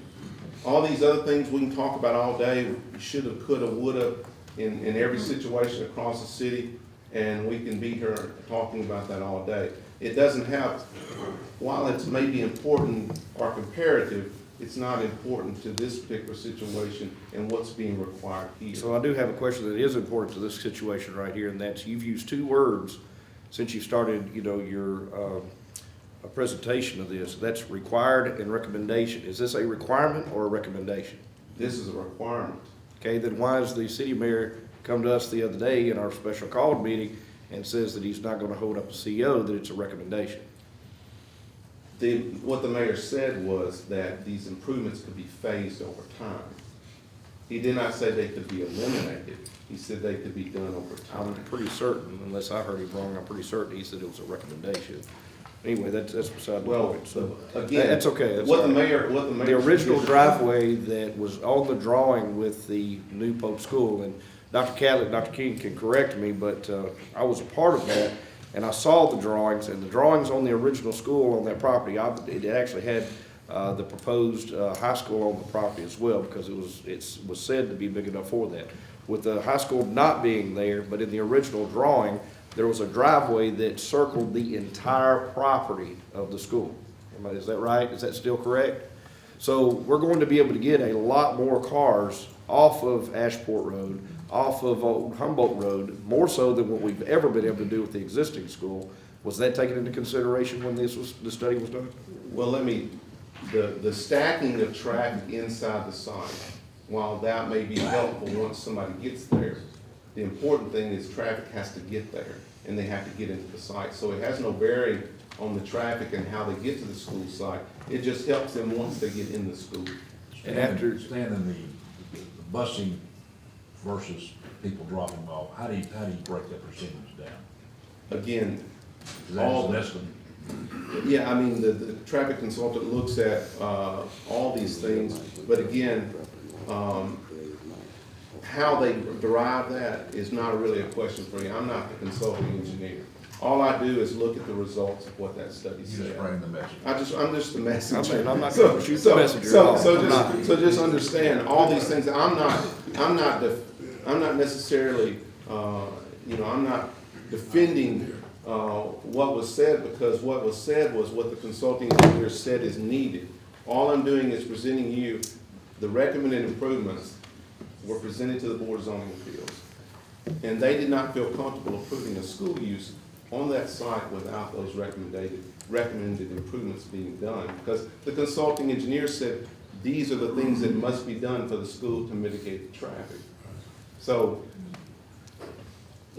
All these other things we can talk about all day, shoulda, coulda, woulda, in every situation across the city, and we can be here talking about that all day. It doesn't have, while it's maybe important or comparative, it's not important to this particular situation and what's being required here. So I do have a question that is important to this situation right here, and that's, you've used two words since you started, your presentation of this. That's required and recommendation. Is this a requirement or a recommendation? This is a requirement. Okay, then why has the city mayor come to us the other day in our special called meeting and says that he's not gonna hold up a CO, that it's a recommendation? What the mayor said was that these improvements could be phased over time. He did not say they could be eliminated. He said they could be done over time. I'm pretty certain, unless I heard him wrong, I'm pretty certain he said it was a recommendation. Anyway, that's beside the point. So again, that's okay. That's what all the right. mayor. The original driveway that was on the drawing with the new Pope School, and Dr. Catlett, Dr. King can correct me, but I was a part of that, and I saw the drawings, and the drawings on the original school on that property, it actually had the proposed high school on the property as well, because it was said to be big enough for that. With the high school not being there, but in the original drawing, there was a driveway that circled the entire property of the school. Is that right? Is that still correct? So we're going to be able to get a lot more cars off of Ashport Road, off of Old Humboldt Road, more so than what we've ever been able to do with the existing school. Was that taken into consideration when the study was done? Well, the stacking of traffic inside the site, while that may be helpful once somebody gets there, the important thing is traffic has to get there, and they have to get into the site. So it has no bearing on the traffic and how they get to the school site. It just helps them once they get in the school. And after standing the busing versus people dropping off, how do you break that percentage down? Again, Yeah, I mean, the traffic consultant looks at all these things, but again, how they derive that is not really a question for me. I'm not the consulting engineer. All I do is look at the results of what that study said. You just bring the message. I'm just the messenger. I'm not going to shoot the messenger at all. So just understand all these things. I'm not necessarily, I'm not defending what was said, because what was said was what the consulting engineer said is needed. All I'm doing is presenting you the recommended improvements were presented to the Board of Zoning Appeals. And they did not feel comfortable approving a school use on that site without those recommended improvements being done. Because the consulting engineer said these are the things that must be done for the school to mitigate the traffic. So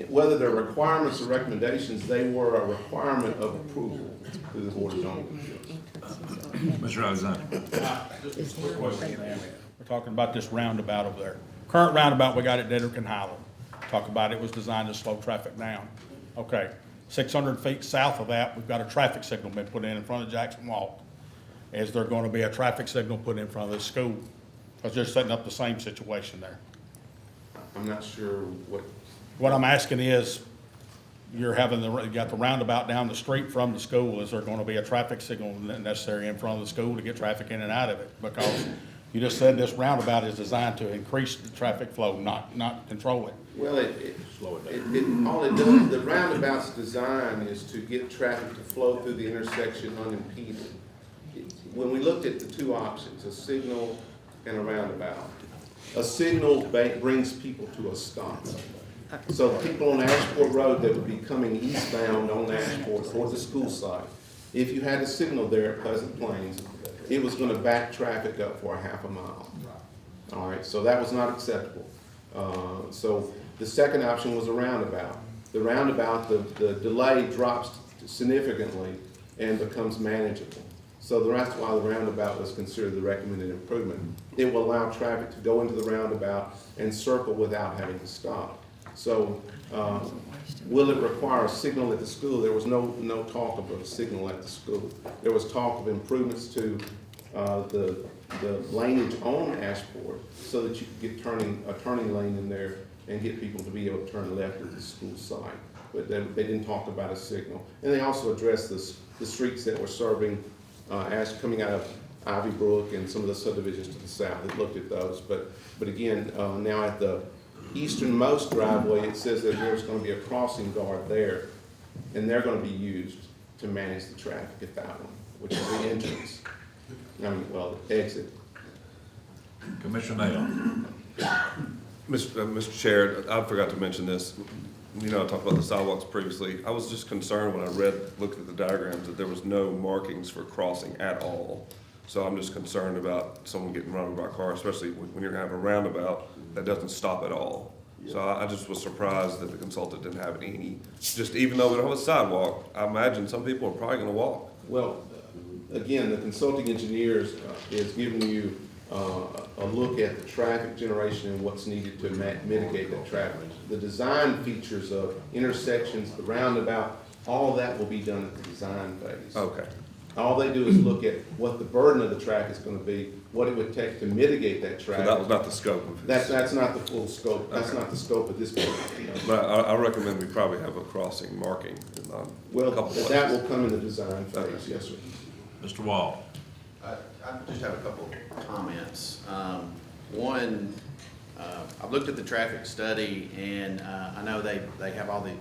whether they're requirements or recommendations, they were a requirement of approval through the Board of Zoning Appeals. Mr. Alexander. Just a quick question. We're talking about this roundabout over there. Current roundabout we got at Dedrick and Highland. Talk about it was designed to slow traffic down. Okay, 600 feet south of that, we've got a traffic signal been put in front of Jackson Walk. Is there going to be a traffic signal put in front of the school? Because they're setting up the same situation there. I'm not sure what. What I'm asking is, you got the roundabout down the street from the school. Is there going to be a traffic signal necessary in front of the school to get traffic in and out of it? Because you just said this roundabout is designed to increase the traffic flow, not control it. Well, all it does, the roundabout's design is to get traffic to flow through the intersection unimpeded. When we looked at the two options, a signal and a roundabout, a signal brings people to a stop. So people on Ashport Road that would be coming eastbound on Ashport towards the school site, if you had a signal there at Pleasant Plains, it was going to back traffic up for a half a mile. All right, so that was not acceptable. So the second option was a roundabout. The roundabout, the delay drops significantly and becomes manageable. So that's why the roundabout was considered the recommended improvement. It will allow traffic to go into the roundabout and circle without having to stop. So will it require a signal at the school? There was no talk of a signal at the school. There was talk of improvements to the laneage on Ashport so that you could get a turning lane in there and get people to be able to turn left at the school site. But they didn't talk about a signal. And they also addressed the streets that were serving coming out of Ivy Brook and some of the subdivisions to the south. It looked at those. But again, now at the easternmost driveway, it says that there's going to be a crossing guard there, and they're going to be used to manage the traffic at that one, which is the entrance. The exit. Commissioner Nail. Mr. Chair, I forgot to mention this. You know, I talked about the sidewalks previously. I was just concerned when I looked at the diagrams that there was no markings for crossing at all. So I'm just concerned about someone getting run over by a car, especially when you're gonna have a roundabout that doesn't stop at all. So I just was surprised that the consultant didn't have any, just even though we don't have a sidewalk, I imagine some people are probably gonna walk. Well, again, the consulting engineers is giving you a look at the traffic generation and what's needed to mitigate that traffic. The design features of intersections, the roundabout, all that will be done at the design phase. Okay. All they do is look at what the burden of the traffic is going to be, what it would take to mitigate that traffic. So that was not the scope of this? That's not the full scope. That's not the scope of this project. But I recommend we probably have a crossing marking in a couple places. That will come in the design phase, yes, sir. Mr. Wall. I just have a couple comments. One, I've looked at the traffic study, and I know they have all the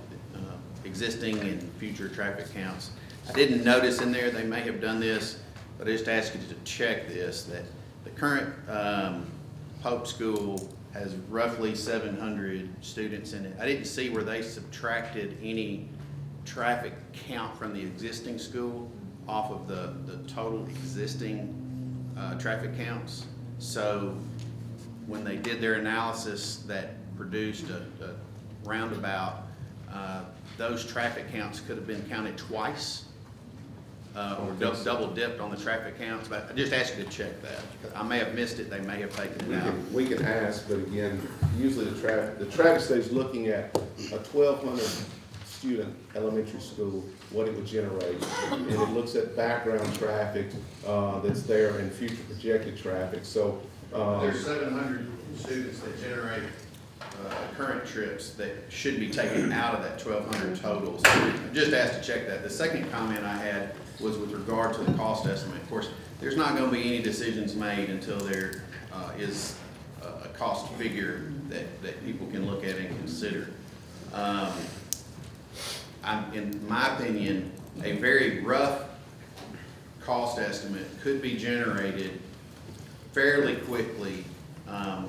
existing and future traffic counts. I didn't notice in there, they may have done this, but I just ask you to check this, that the current Pope School has roughly 700 students in it. I didn't see where they subtracted any traffic count from the existing school off of the total existing traffic counts. So when they did their analysis that produced a roundabout, those traffic counts could have been counted twice or double dipped on the traffic counts. But I just ask you to check that. I may have missed it. They may have taken it out. We can ask, but again, usually the traffic study is looking at a 1,200 student elementary school, what it would generate. And it looks at background traffic that's there and future projected traffic. So There's 700 students that generate current trips that should be taken out of that 1,200 total. So I just asked to check that. The second comment I had was with regard to the cost estimate. Of course, there's not going to be any decisions made until there is a cost figure that people can look at and consider. In my opinion, a very rough cost estimate could be generated fairly quickly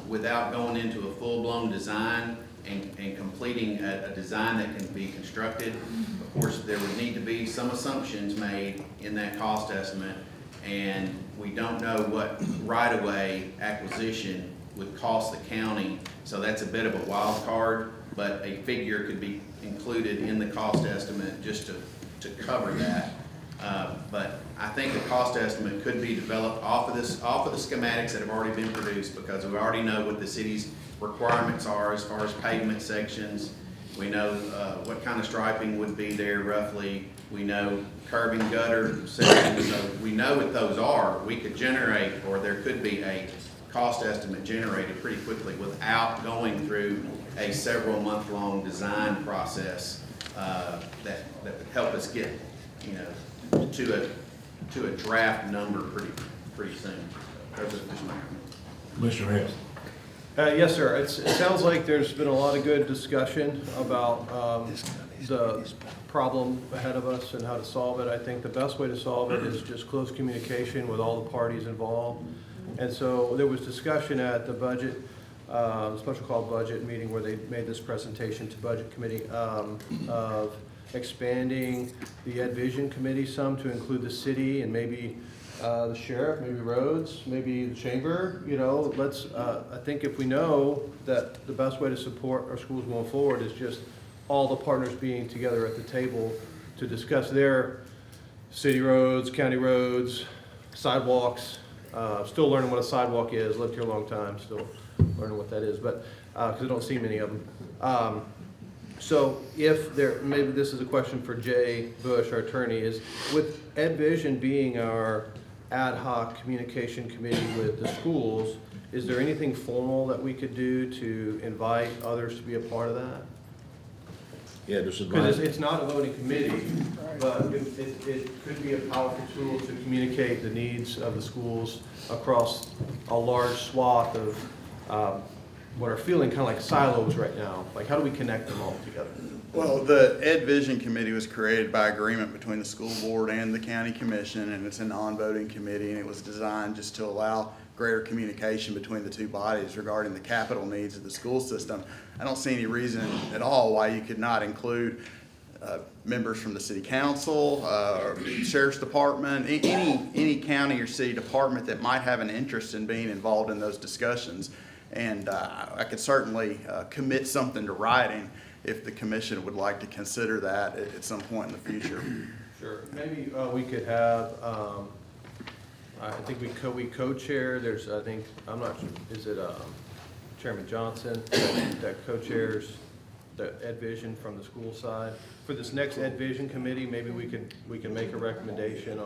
without going into a full-blown design and completing a design that can be constructed. Of course, there would need to be some assumptions made in that cost estimate, and we don't know what right-of-way acquisition would cost the county, so that's a bit of a wild card, but a figure could be included in the cost estimate just to cover that. But I think the cost estimate could be developed off of the schematics that have already been produced, because we already know what the city's requirements are as far as pavement sections. We know what kind of striping would be there roughly. We know curb and gutter sections. So we know what those are. We could generate, or there could be a cost estimate generated pretty quickly without going through a several month-long design process that would help us get, to a draft number pretty soon. Those are just my comments. Commissioner Hess. Yes, sir. It sounds like there's been a lot of good discussion about the problem ahead of us and how to solve it. I think the best way to solve it is just close communication with all the parties involved. And so there was discussion at the budget, special call budget meeting where they made this presentation to Budget Committee of expanding the Ed Vision Committee some to include the city and maybe the sheriff, maybe roads, maybe the chamber, you know, let's, I think if we know that the best way to support our schools going forward is just all the partners being together at the table to discuss their city roads, county roads, sidewalks, still learning what a sidewalk is, lived here a long time, still learning what that is, but, because I don't see many of them. So if there, maybe this is a question for Jay Bush, our attorney, is with Ed Vision being our ad hoc communication committee with the schools, is there anything formal that we could do to invite others to be a part of that? Yeah, just Because it's not a voting committee, but it could be a powerful tool to communicate the needs of the schools across a large swath of what are feeling kind of like silos right now. Like, how do we connect them all together? Well, the Ed Vision Committee was created by agreement between the school board and the county commission, and it's a non-voting committee, and it was designed just to allow greater communication between the two bodies regarding the capital needs of the school system. I don't see any reason at all why you could not include members from the city council, or sheriff's department, any county or city department that might have an interest in being involved in those discussions. And I could certainly commit something to writing if the commission would like to consider that at some point in the future. Sure. Maybe we could have, I think we co-chair, there's, I think, I'm not sure, is it Chairman Johnson that co-chairs the Ed Vision from the school side? For this next Ed Vision committee, maybe we can make a recommendation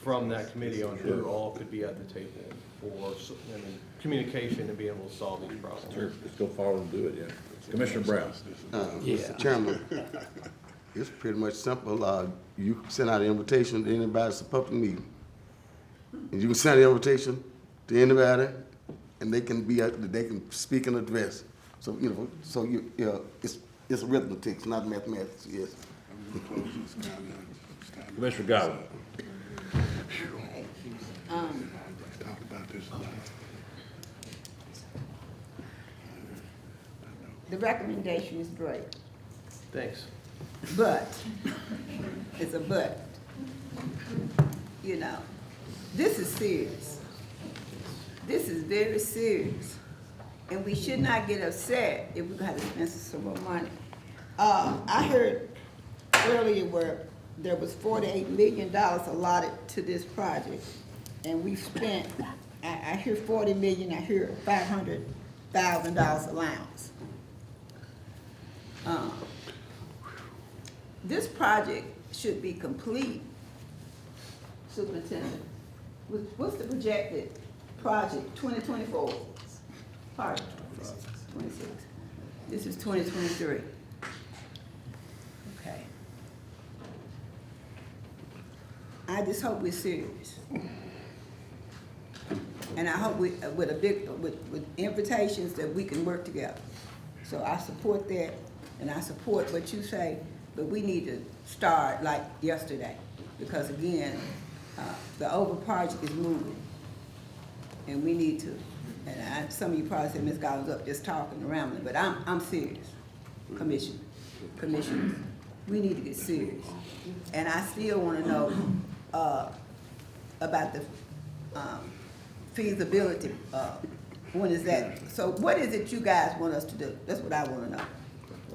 from that committee on who all could be at the table for communication and being able to solve these problems. Sure, let's go forward and do it, yeah. Commissioner Brown. Mr. Chairman, it's pretty much simple. You send out an invitation to anybody that's a public meeting. And you can send an invitation to anybody, and they can speak and address. So, you know, it's arithmetic, it's not mathematics, yes. Commissioner Godwin. The recommendation is great, Thanks. but, it's a but. You know, this is serious. This is very serious. And we should not get upset if we're gonna have to spend some more money. I heard earlier where there was $48 million allotted to this project, and we've spent, I hear 40 million, I hear $500,000 allowance. This project should be complete, Superintendent. What's the projected project, 2024? Pardon, 26. This is 2023. Okay. I just hope we're serious. And I hope with invitations that we can work together. So I support that, and I support what you say, but we need to start like yesterday, because again, the over project is moving, and we need to. And some of you probably said Ms. Godwin's up just talking around me, but I'm serious. Commissioners, we need to get serious. And I still want to know about the feasibility. When is that? So what is it you guys want us to do? That's what I want to know.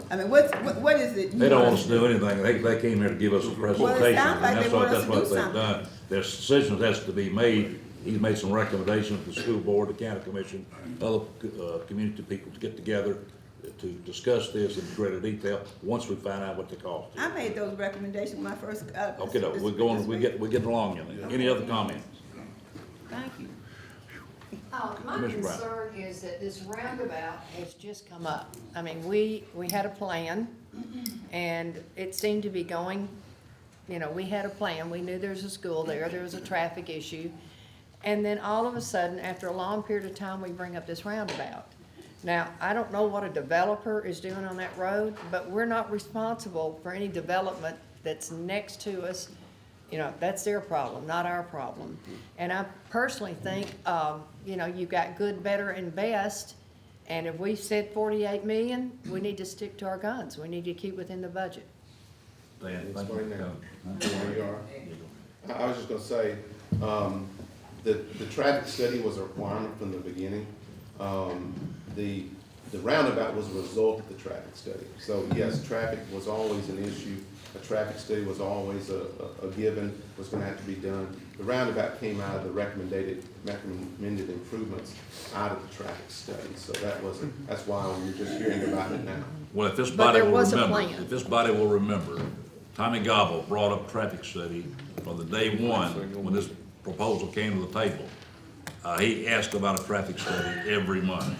I mean, what is it? They don't want us to do anything. They came here to give us a presentation, sounds like and they want us that's to what do they've something. done. There's decisions has to be made. He's made some recommendations to the school board, the county commission, other community people to get together to discuss this in greater detail once we find out what the cost is. I made those recommendations when I first. Okay, no, we're getting along in it. Any other comments? Thank you. My Commissioner Brown. concern is that this roundabout has just come up. I mean, we had a plan, and it seemed to be going, you know, we had a plan. We knew there was a school there was a traffic issue. And then all of a sudden, after a long period of time, we bring up this roundabout. Now, I don't know what a developer is doing on that road, but we're not responsible for any development that's next to us. You know, that's their problem, not our problem. And I personally think, you know, you've got good, better, and best. And if we said 48 million, we need to stick to our guns. We need to keep within the budget. Dan, Explain that. Where you are. I was just gonna say, The traffic study was a requirement from the beginning. The roundabout was a result of the traffic study. So yes, traffic was always an issue. A traffic study was always a given, was gonna have to be done. The roundabout came out of the recommended improvements out of the traffic study. So that's why we're just hearing about it now. Well, if this But body there will was a remember, plan. if this body will remember, Tommy Gobble brought up traffic study from the day one when this proposal came to the table. He asked about a traffic study every month.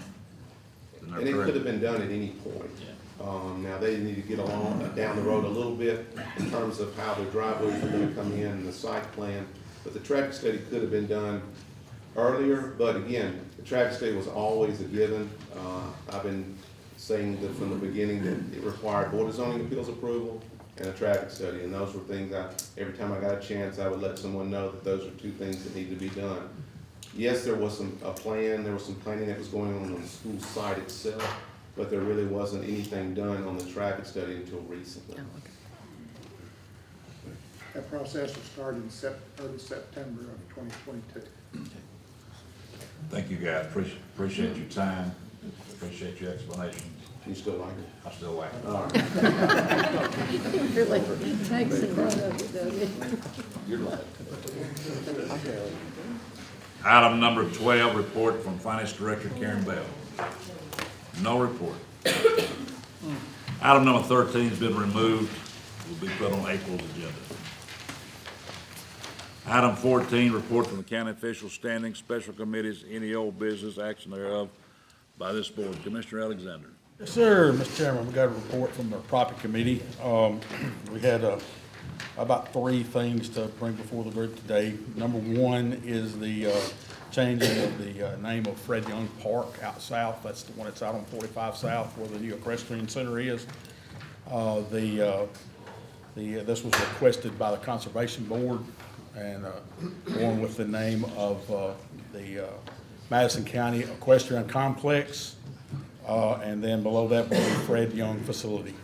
And it could have been done at any point. Now, they need to get along, down the road a little bit in terms of how the driveways are gonna come in and the site plan. But the traffic study could have been done earlier, but again, the traffic study was always a given. I've been saying that from the beginning that it required Board of Zoning Appeals approval and a traffic study, and those were things every time I got a chance, I would let someone know that those are two things that need to be done. Yes, there was there was some planning that was going on the school site itself, but there really wasn't anything done on the traffic study until recently. That process will start in early September of 2022. Thank you, guys. Appreciate your time. Appreciate your explanations. You still like it? I still like it. All right. Really takes the brunt of it, doesn't it? You're right. Item number 12, report from Finance Director Karen Bell. No report. Item number 13 has been removed, will be put on April's agenda. Item 14, report from the county officials, standing special committees, any old business action thereof by this board. Commissioner Alexander. Yes, sir, Mr. Chairman, we got a report from the property committee. We had about 3 things to bring before the group today. Number 1 is the changing of the name of Fred Young Park out south. That's the one that's out on 45 South where the new equestrian center is. This was requested by the Conservation Board and going with the name of the Madison County Equestrian Complex. And then below that will be Fred Young Facility.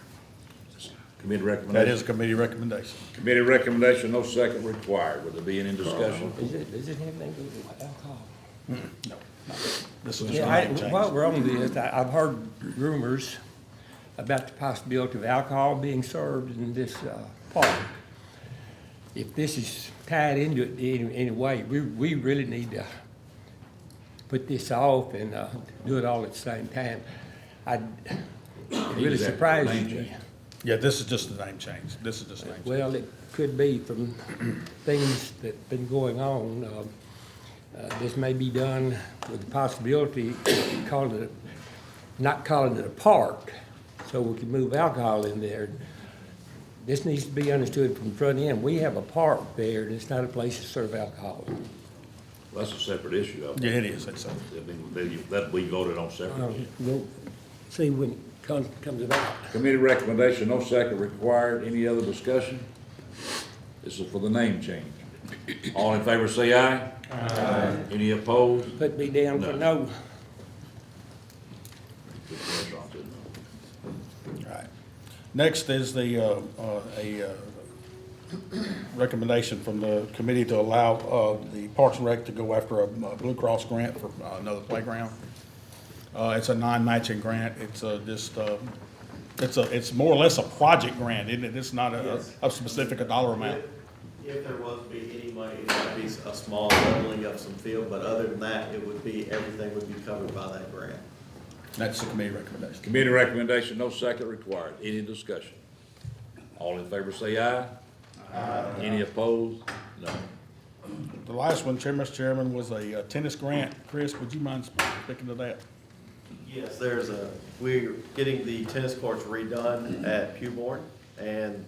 Committee recommendation. That is a committee recommendation. Committee recommendation, no second required. Would there be any discussion? Does it have anything to do with alcohol? No. This is just Yeah, a name change. while we're on this, I've heard rumors about the possibility of alcohol being served in this park. If this is tied into it in any way, we really need to put this off and do it all at the same time. It really surprised me. Yeah, this is just the name change. This is just a name change. Well, it could be from things that've been going on. This may be done with the possibility of not calling it a park, so we can move alcohol in there. This needs to be understood from the front end. We have a park there, and it's not a place to serve alcohol. Well, that's a separate issue. Yeah, it is. It's That we voted on separately. We'll see when it comes about. Committee recommendation, no second required. Any other discussion? This is for the name change. All in favor say aye. Aye. Any opposed? Put me down for no. All right. Next is the, recommendation from the committee to allow, the Parks and Rec to go after a Blue Cross grant for another playground. It's a non-matching grant. It's it's more or less a project grant, isn't it? It's not a specific dollar amount. If there was to be any money, it might be a small leveling of some field, but other than that, it would be, everything would be covered by that grant. That's the committee recommendation. Committee recommendation, no second required. Any discussion? All in favor say aye. Aye. Any opposed? No. The last one, Mr. Chairman, was a tennis grant. Chris, would you mind speaking to that? Yes, we're getting the tennis courts redone at Pewborn, and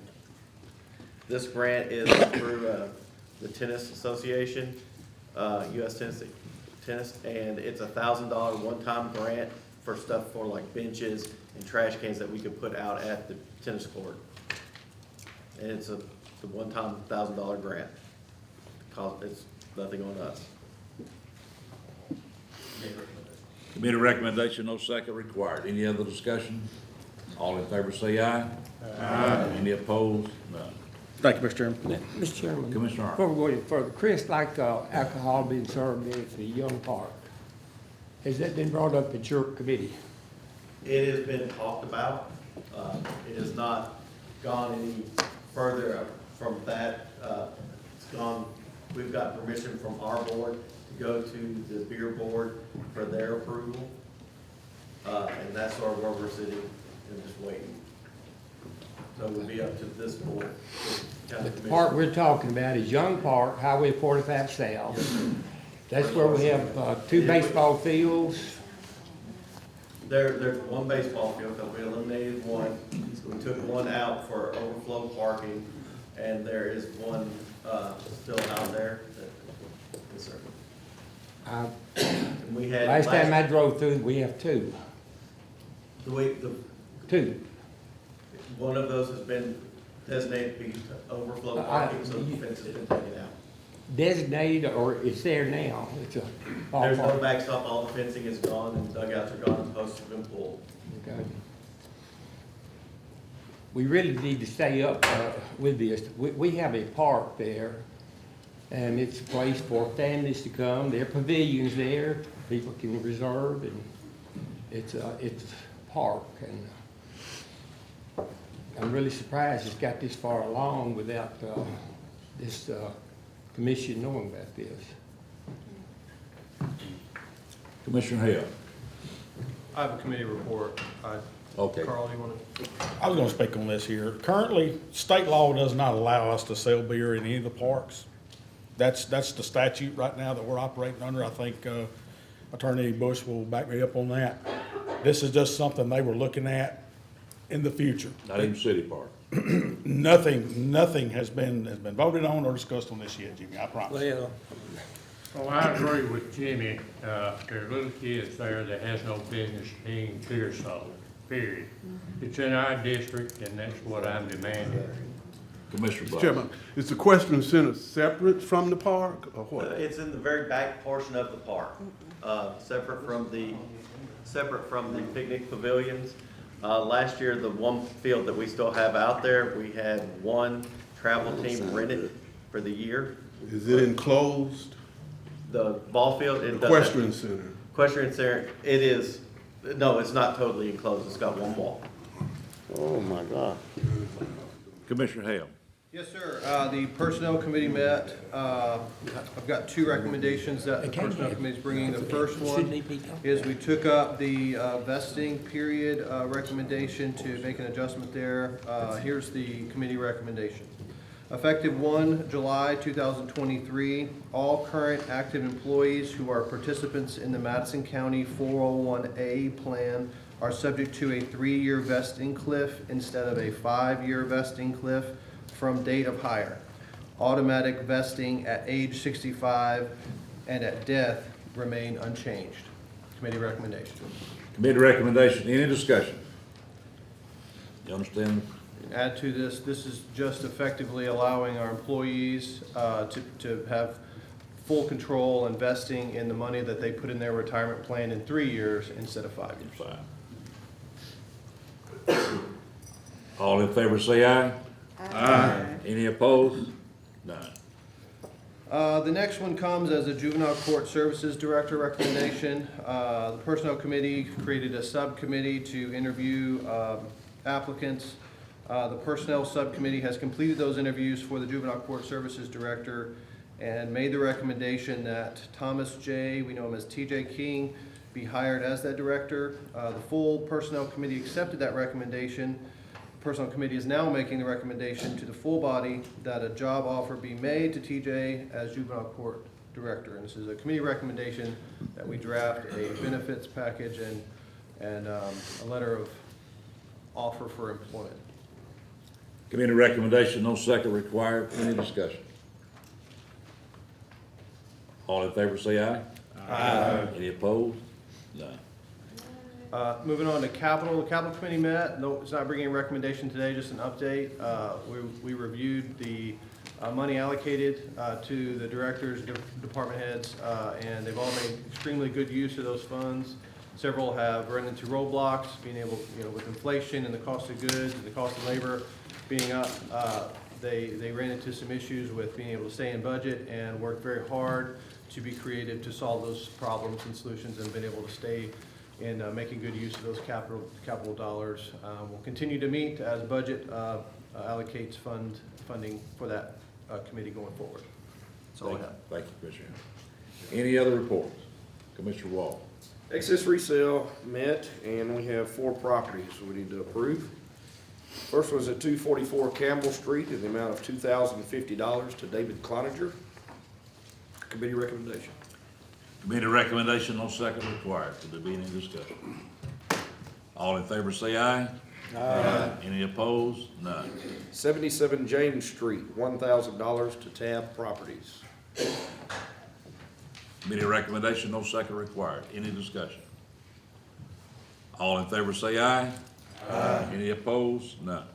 this grant is through the Tennis Association, U.S. Tennis, and it's $1,000 one-time grant for stuff for like benches and trash cans that we could put out at the tennis court. And it's the one-time $1,000 grant. It's nothing on us. Committee recommendation, no second required. Any other discussion? All in favor say aye. Aye. Any opposed? None. Thank you, Mr. Chairman. Mr. Chairman. Commissioner Hart. Before we go any further, Chris, like alcohol being served there at the Young Park, has that been brought up at your committee? It has been talked about. It has not gone any further from that. It's gone, we've got permission from our board to go to the beer board for their approval. And that's sort of where we're sitting and just waiting. So it would be up to this board. But the park we're talking about is Young Park, Highway 45 South. That's where we have 2 baseball fields. There's one baseball field, because we eliminated one. We took one out for overflow parking, and there is one still out there. Yes, sir. And we had Last time I drove through, we have 2. The 2. one of those has been designated to be overflow parking, so the fence has been taken out. Designated, or it's there now? It's a There's no ballpark. backstop, all the fencing is gone, and dugouts are gone, and posts have been pulled. Okay. We really need to stay up with this. We have a park there, and it's a place for families to come. There are pavilions there, people can reserve, and it's a park. And I'm really surprised it's got this far along without this commission knowing about this. Commissioner Hale. I have a committee report. Okay. Carl, you want to? I was gonna speak on this here. Currently, state law does not allow us to sell beer in any of the parks. That's the statute right now that we're operating under. I think Attorney Bush will back me up on that. This is just something they were looking at in the future. Not even City Park. Nothing has been voted on or discussed on this yet, Jimmy, I promise. Well, I agree with Jimmy. There are little kids there that has no business being beer sold, period. It's in our district, and that's what I'm demanding. Commissioner Mr. Brown. Chairman, is the question center separate from the park, or what? It's in the very back portion of the park, separate from the picnic pavilions. Last year, the one field that we still have out there, we had one travel team rented for the year. Is it enclosed? The ball field, it doesn't. Equestrian center? Equestrian center, it is, no, it's not totally enclosed, it's got one wall. Oh, my God. Commissioner Hale. Yes, sir. The Personnel Committee met. I've got 2 recommendations that the Personnel Committee is bringing. The first one is we took up the vesting period recommendation to make an adjustment there. Here's the committee recommendation. Effective 1 July 2023, all current active employees who are participants in the Madison County 401A plan are subject to a 3-year vesting cliff instead of a 5-year vesting cliff from date of hire. Automatic vesting at age 65 and at death remain unchanged. Committee recommendation. Committee recommendation, any discussion? You understand? Add to this, this is just effectively allowing our employees to have full control and vesting in the money that they put in their retirement plan in 3 years instead of 5 years. All in favor say aye. Aye. Any opposed? None. The next one comes as a Juvenile Court Services Director recommendation. The Personnel Committee created a subcommittee to interview applicants. The Personnel Subcommittee has completed those interviews for the Juvenile Court Services Director and made the recommendation that Thomas J., we know him as T.J. King, be hired as that director. The full Personnel Committee accepted that recommendation. The Personnel Committee is now making the recommendation to the full body that a job offer be made to T.J. as Juvenile Court Director. And this is a committee recommendation that we draft a benefits package and a letter of offer for employment. Committee recommendation, no second required. Any discussion? All in favor say aye. Aye. Any opposed? None. Moving on to Capital. The Capital Committee met. No, it's not bringing a recommendation today, just an update. We reviewed the money allocated to the directors, department heads, and they've all made extremely good use of those funds. Several have run into roadblocks, being able, with inflation and the cost of goods and the cost of labor being up. They ran into some issues with being able to stay in budget and worked very hard to be creative to solve those problems and solutions, and been able to stay in making good use of those capital dollars. We'll continue to meet as budget allocates funding for that committee going forward. That's all I have. Thank you, Commissioner. Any other reports? Commissioner Wall. Excess resale met, and we have 4 properties we need to approve. First one's at 244 Campbell Street in the amount of $2,050 to David Cloninger. Committee recommendation. Committee recommendation, no second required. Will there be any discussion? All in favor say aye. Aye. Any opposed? None. 77 James Street, $1,000 to Tab Properties. Committee recommendation, no second required. Any discussion? All in favor say aye. Aye. Any opposed? None.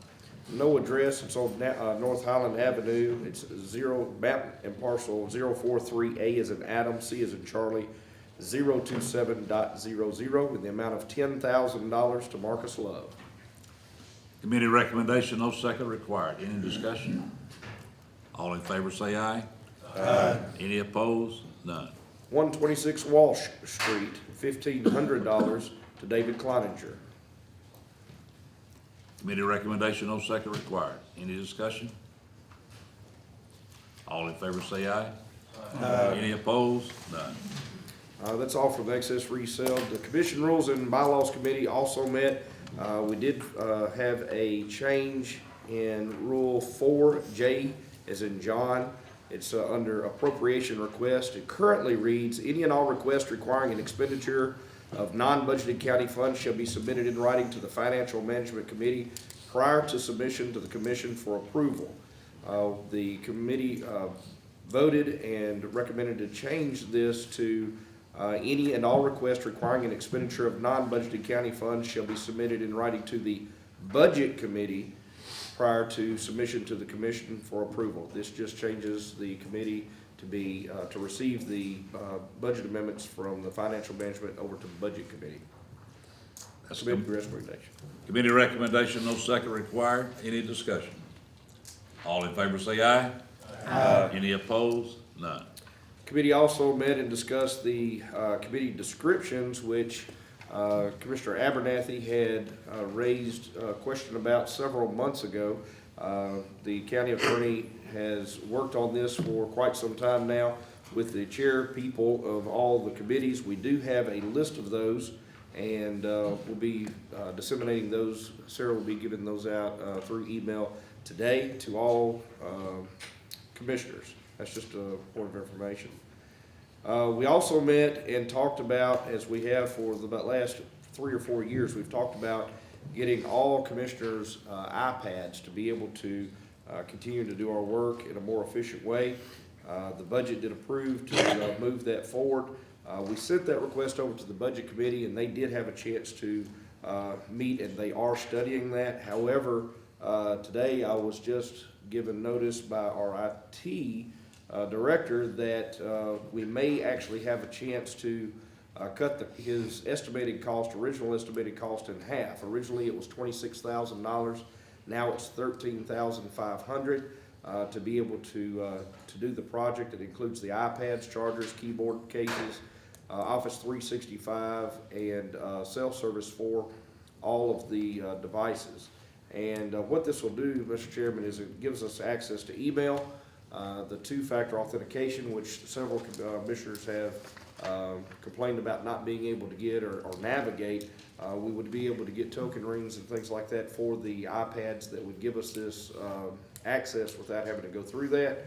No address, it's on North Highland Avenue. It's map and parcel 043A as in Adam, C as in Charlie, 027.00 in the amount of $10,000 to Marcus Love. Committee recommendation, no second required. Any discussion? All in favor say aye. Aye. Any opposed? None. 126 Walsh Street, $1,500 to David Cloninger. Committee recommendation, no second required. Any discussion? All in favor say aye. Aye. Any opposed? None. That's all for the excess resale. The Commission Rules and Bylaws Committee also met. We did have a change in Rule 4J as in John. It's under appropriation request. It currently reads, any and all requests requiring an expenditure of non-budgeted county funds shall be submitted in writing to the Financial Management Committee prior to submission to the Commission for approval. The committee voted and recommended to change this to any and all requests requiring an expenditure of non-budgeted county funds shall be submitted in writing to the Budget Committee prior to submission to the Commission for approval. This just changes the committee to be to receive the budget amendments from the Financial Management over to the Budget Committee. That's the recommendation. Committee recommendation, no second required. Any discussion? All in favor say aye. Aye. Any opposed? None. Committee also met and discussed the committee descriptions, which Commissioner Abernathy had raised a question about several months ago. The county attorney has worked on this for quite some time now with the chair people of all the committees. We do have a list of those, and we'll be disseminating those. Sarah will be giving those out through email today to all commissioners. That's just a point of information. We also met and talked about, as we have for the last 3 or 4 years, we've talked about getting all commissioners iPads to be able to continue to do our work in a more efficient way. The budget did approve to move that forward. We sent that request over to the Budget Committee, and they did have a chance to meet, and they are studying that. However, today I was just given notice by our IT director that we may actually have a chance to cut his original estimated cost in half. Originally it was $26,000. Now it's $13,500 to be able to do the project. It includes the iPads, chargers, keyboard cases, Office 365, and self-service for all of the devices. And what this will do, Mr. Chairman, is it gives us access to email, the two-factor authentication, which several commissioners have complained about not being able to get or navigate. We would be able to get token rings and things like that for the iPads that would give us this access without having to go through that.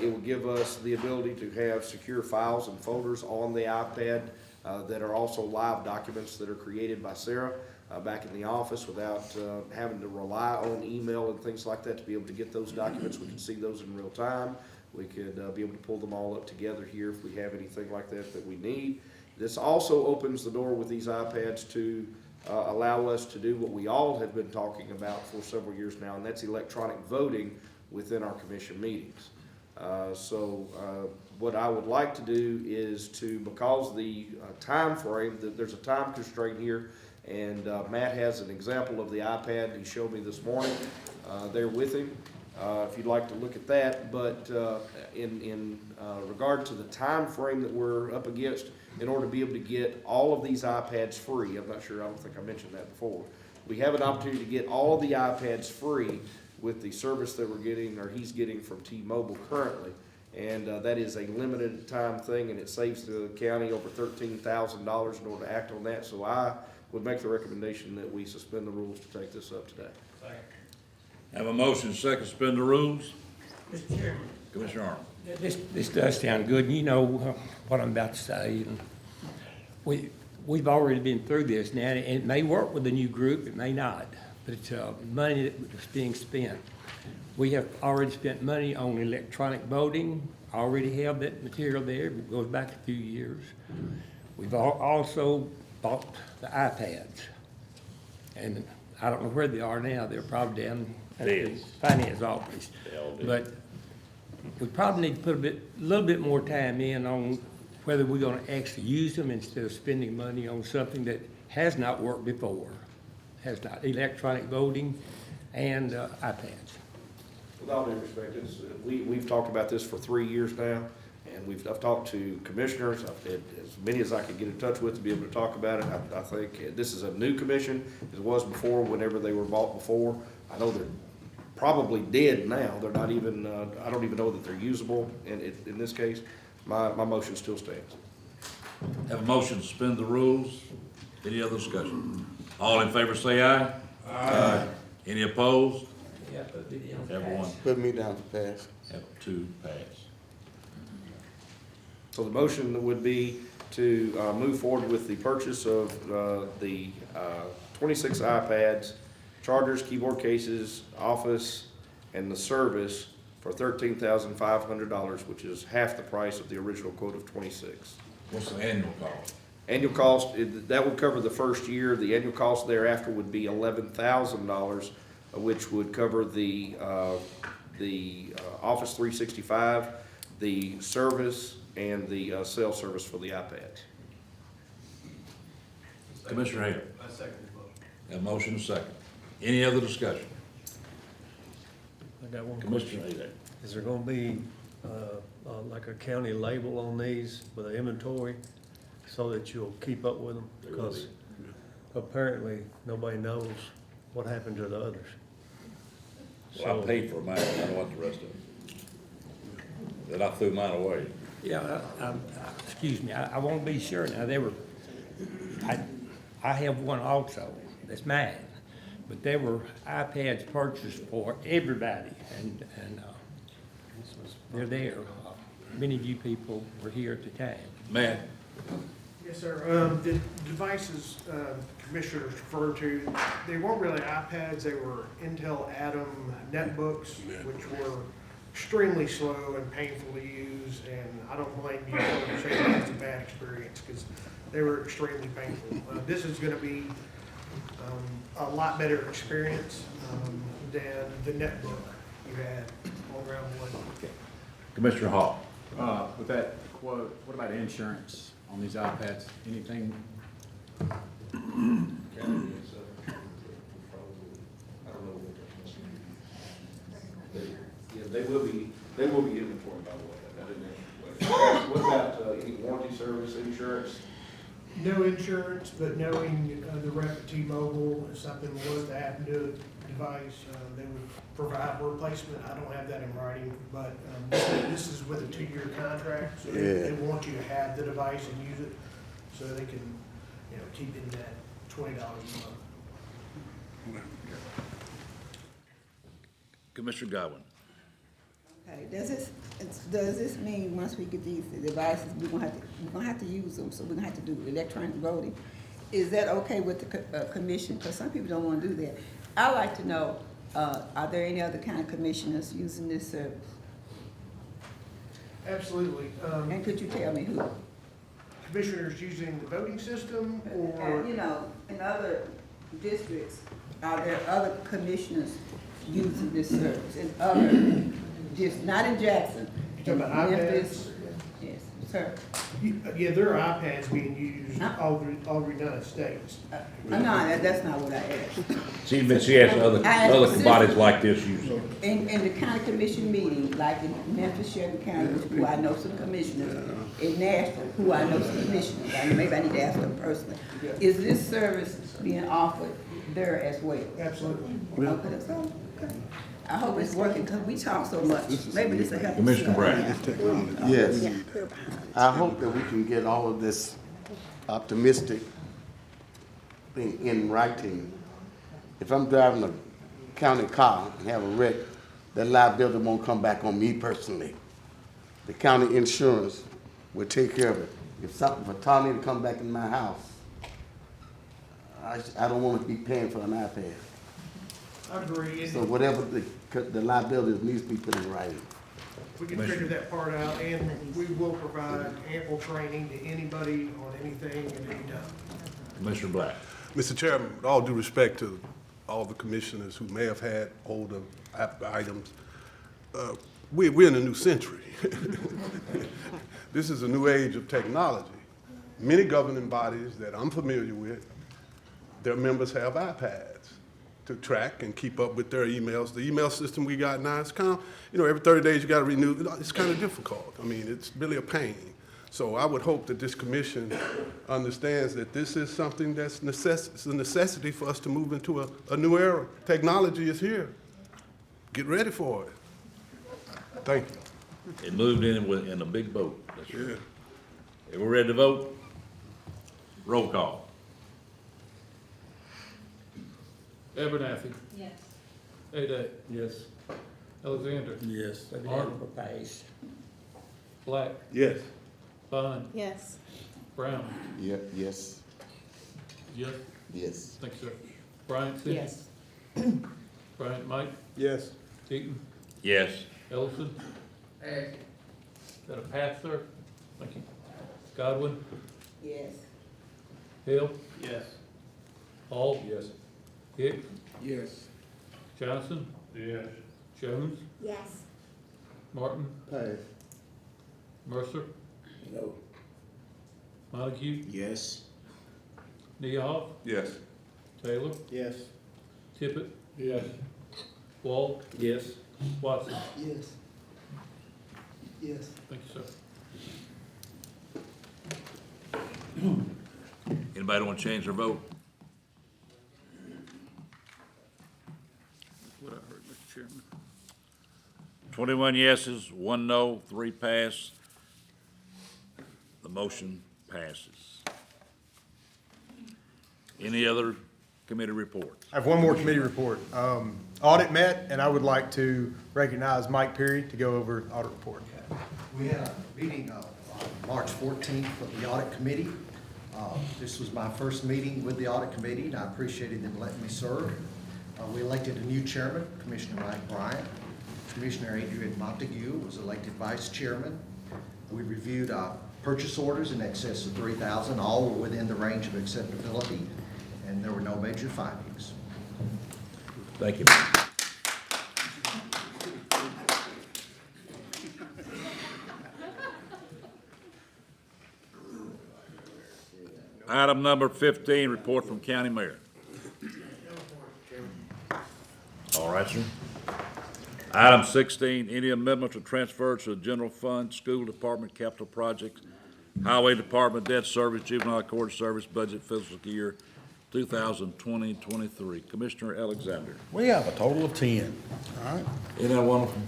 It will give us the ability to have secure files and folders on the iPad that are also live documents that are created by Sarah back in the office without having to rely on email and things like that to be able to get those documents. We can see those in real time. We could be able to pull them all up together here if we have anything like that we need. This also opens the door with these iPads to allow us to do what we all have been talking about for several years now, and that's electronic voting within our commission meetings. What I would like to do is because the time frame, there's a time constraint here, and Matt has an example of the iPad he showed me this morning there with him. if you'd like to look at that. But in regard to the time frame that we're up against, in order to be able to get all of these iPads free, I'm not sure, I don't think I mentioned that before. We have an opportunity to get all the iPads free with the service that we're getting, or he's getting from T-Mobile currently. And that is a limited time thing, and it saves the county over $13,000 in order to act on that. So I would make the recommendation that we suspend the rules to take this up today. Have a motion, second, suspend the rules. Mr. Chairman. Commissioner Arnold. This does sound good, and you know what I'm about to say. And we've already been through this now, and it may work with a new group, it may not, but it's money that's being spent. We have already spent money on electronic voting, already have that material there, it goes back a few years. We've also bought the iPads, and I don't know where they are now, they're probably down at the finance office. But we probably need to put a little bit more time in on whether we're gonna actually use them instead of spending money on something that has not worked before. Has not, electronic voting and iPads. With all due respect, we've talked about this for 3 years now, and I've talked to commissioners, I've had as many as I could get in touch with to be able to talk about it. I think this is a new commission, as it was before, whenever they were bought before. I know they're probably dead now, they're not even, I don't even know that they're usable in this case. My motion still stands. Have a motion to suspend the rules. Any other discussion? All in favor say aye. Aye. Any opposed? Everyone. Put me down for pass. Have two pass. So the motion would be to move forward with the purchase of the 26 iPads, chargers, keyboard cases, office, and the service for $13,500, which is half the price of the original quote of 26. What's the annual cost? Annual cost, that would cover the first year. The annual cost thereafter would be $11,000, which would cover the Office 365, the service, and the cell service for the iPads. Commissioner Hale. I second the motion. Have a motion, second. Any other discussion? I got one Commissioner question. Hale. Is there gonna be, like a county label on these with an inventory so that you'll keep up with them? Because apparently nobody knows what happened to the others. Well, I paid for mine, I don't want the rest of them. Then I threw mine away. Yeah, excuse me, I want to be sure now, I have one also, that's mine, but there were iPads purchased for everybody, and they're there. Many of you people were here at the time. Man. Yes, sir. The devices commissioners referred to, they weren't really iPads, they were Intel Atom netbooks, which were extremely slow and painful to use, and I don't blame you for saying that's a bad experience, because they were extremely painful. This is gonna be a lot better experience than the netbook you had on round one. Commissioner Hall. With that quote, what about insurance on these iPads? Anything? Yeah, they will be inventory, by the way. I didn't answer your question. What about any warranty service, insurance? No insurance, but knowing the rep at T-Mobile, if something was to happen to a device, they would provide a replacement. I don't have that in writing, but this is with a 2-year contract, so they want you to have the device and use it, so they can, keep it in that $20 a month. Commissioner Godwin. Okay, does this mean once we get these devices, we're gonna have to use them, so we're gonna have to do electronic voting? Is that okay with the commission? Because some people don't want to do that. I'd like to know, are there any other kind of commissioners using this service? Absolutely. And could you tell me who? Commissioners using the voting system, or? In other districts, are there other commissioners using this service in other, just not in Jackson? You talking about Memphis? iPads? Yes. Sir, Yeah, there are iPads being used all over the United States. no, that's not what I asked. She has other bodies like this usually. In the county commission meeting, like in Memphis, Shelby County, who I know some commissioners, in Nashville, who I know some commissioners, maybe I need to ask them personally. Is this service being offered there as well? Absolutely. Okay, that's all. Okay. I hope it's working, because we talk so much. Maybe this will help. Commissioner Brown. Yes. I hope that we can get all of this optimistic thing in writing. If I'm driving a county car and have a wreck, that liability won't come back on me personally. The county insurance will take care of it. If a tornado come back in my house, I don't want to be paying for an iPad. I agree. So whatever the liability needs to be put in writing. We can figure that part out, and we will provide ample training to anybody on anything at any time. Commissioner Black. Mr. Chairman, with all due respect to all the commissioners who may have had older items, we're in a new century. This is a new age of technology. Many governing bodies that I'm familiar with, their members have iPads to track and keep up with their emails. The email system we got now, it's kind of, every 30 days you got to renew. It's kind of difficult. I mean, it's really a pain. So I would hope that this commission understands that this is something that's it's a necessity for us to move into a new era. Technology is here. Get ready for it. Thank you. It moved in a big boat. That's right. If we're ready to vote, roll call. Abernathy. Yes. Aday. Yes. Alexander. Yes. Arnold. Black. Yes. Bond. Yes. Brown. Yes. Yes. Yes. Thank you, sir. Bryant. Cindy. Yes. Bryant. Mike. Yes. Eaton. Yes. Ellison. Got a pass, sir? Thank you. Godwin. Yes. Hill. Yes. Hall. Yes. Hicks. Yes. Johnson. Yes. Jones. Yes. Martin. Pass. Mercer. No. Montague. Yes. Neoff. Yes. Taylor. Yes. Tippit. Yes. Walt. Yes. Watson. Yes. Yes. Thank you, sir. Anybody want to change their vote? What I heard, Mr. Chairman. 21 yeses, 1 no, 3 pass. The motion passes. Any other committee reports? I have one more committee report. Audit met, and I would like to recognize Mike Perry to go over the audit report. We had a meeting on March 14th of the audit committee. This was my first meeting with the audit committee, and I appreciated them letting me serve. We elected a new chairman, Commissioner Mike Bryant. Commissioner Adrian Montague was elected vice chairman. We reviewed purchase orders in excess of $3,000. All were within the range of acceptability, and there were no major findings. Thank you. Item number 15, report from County Mayor. All right, sir. Item 16, any amendments or transfers to the general fund, school department, capital projects, highway department, debt service, juvenile court service, budget fiscal year 2020-23. Commissioner Alexander. We have a total of 10. All right. Isn't that wonderful?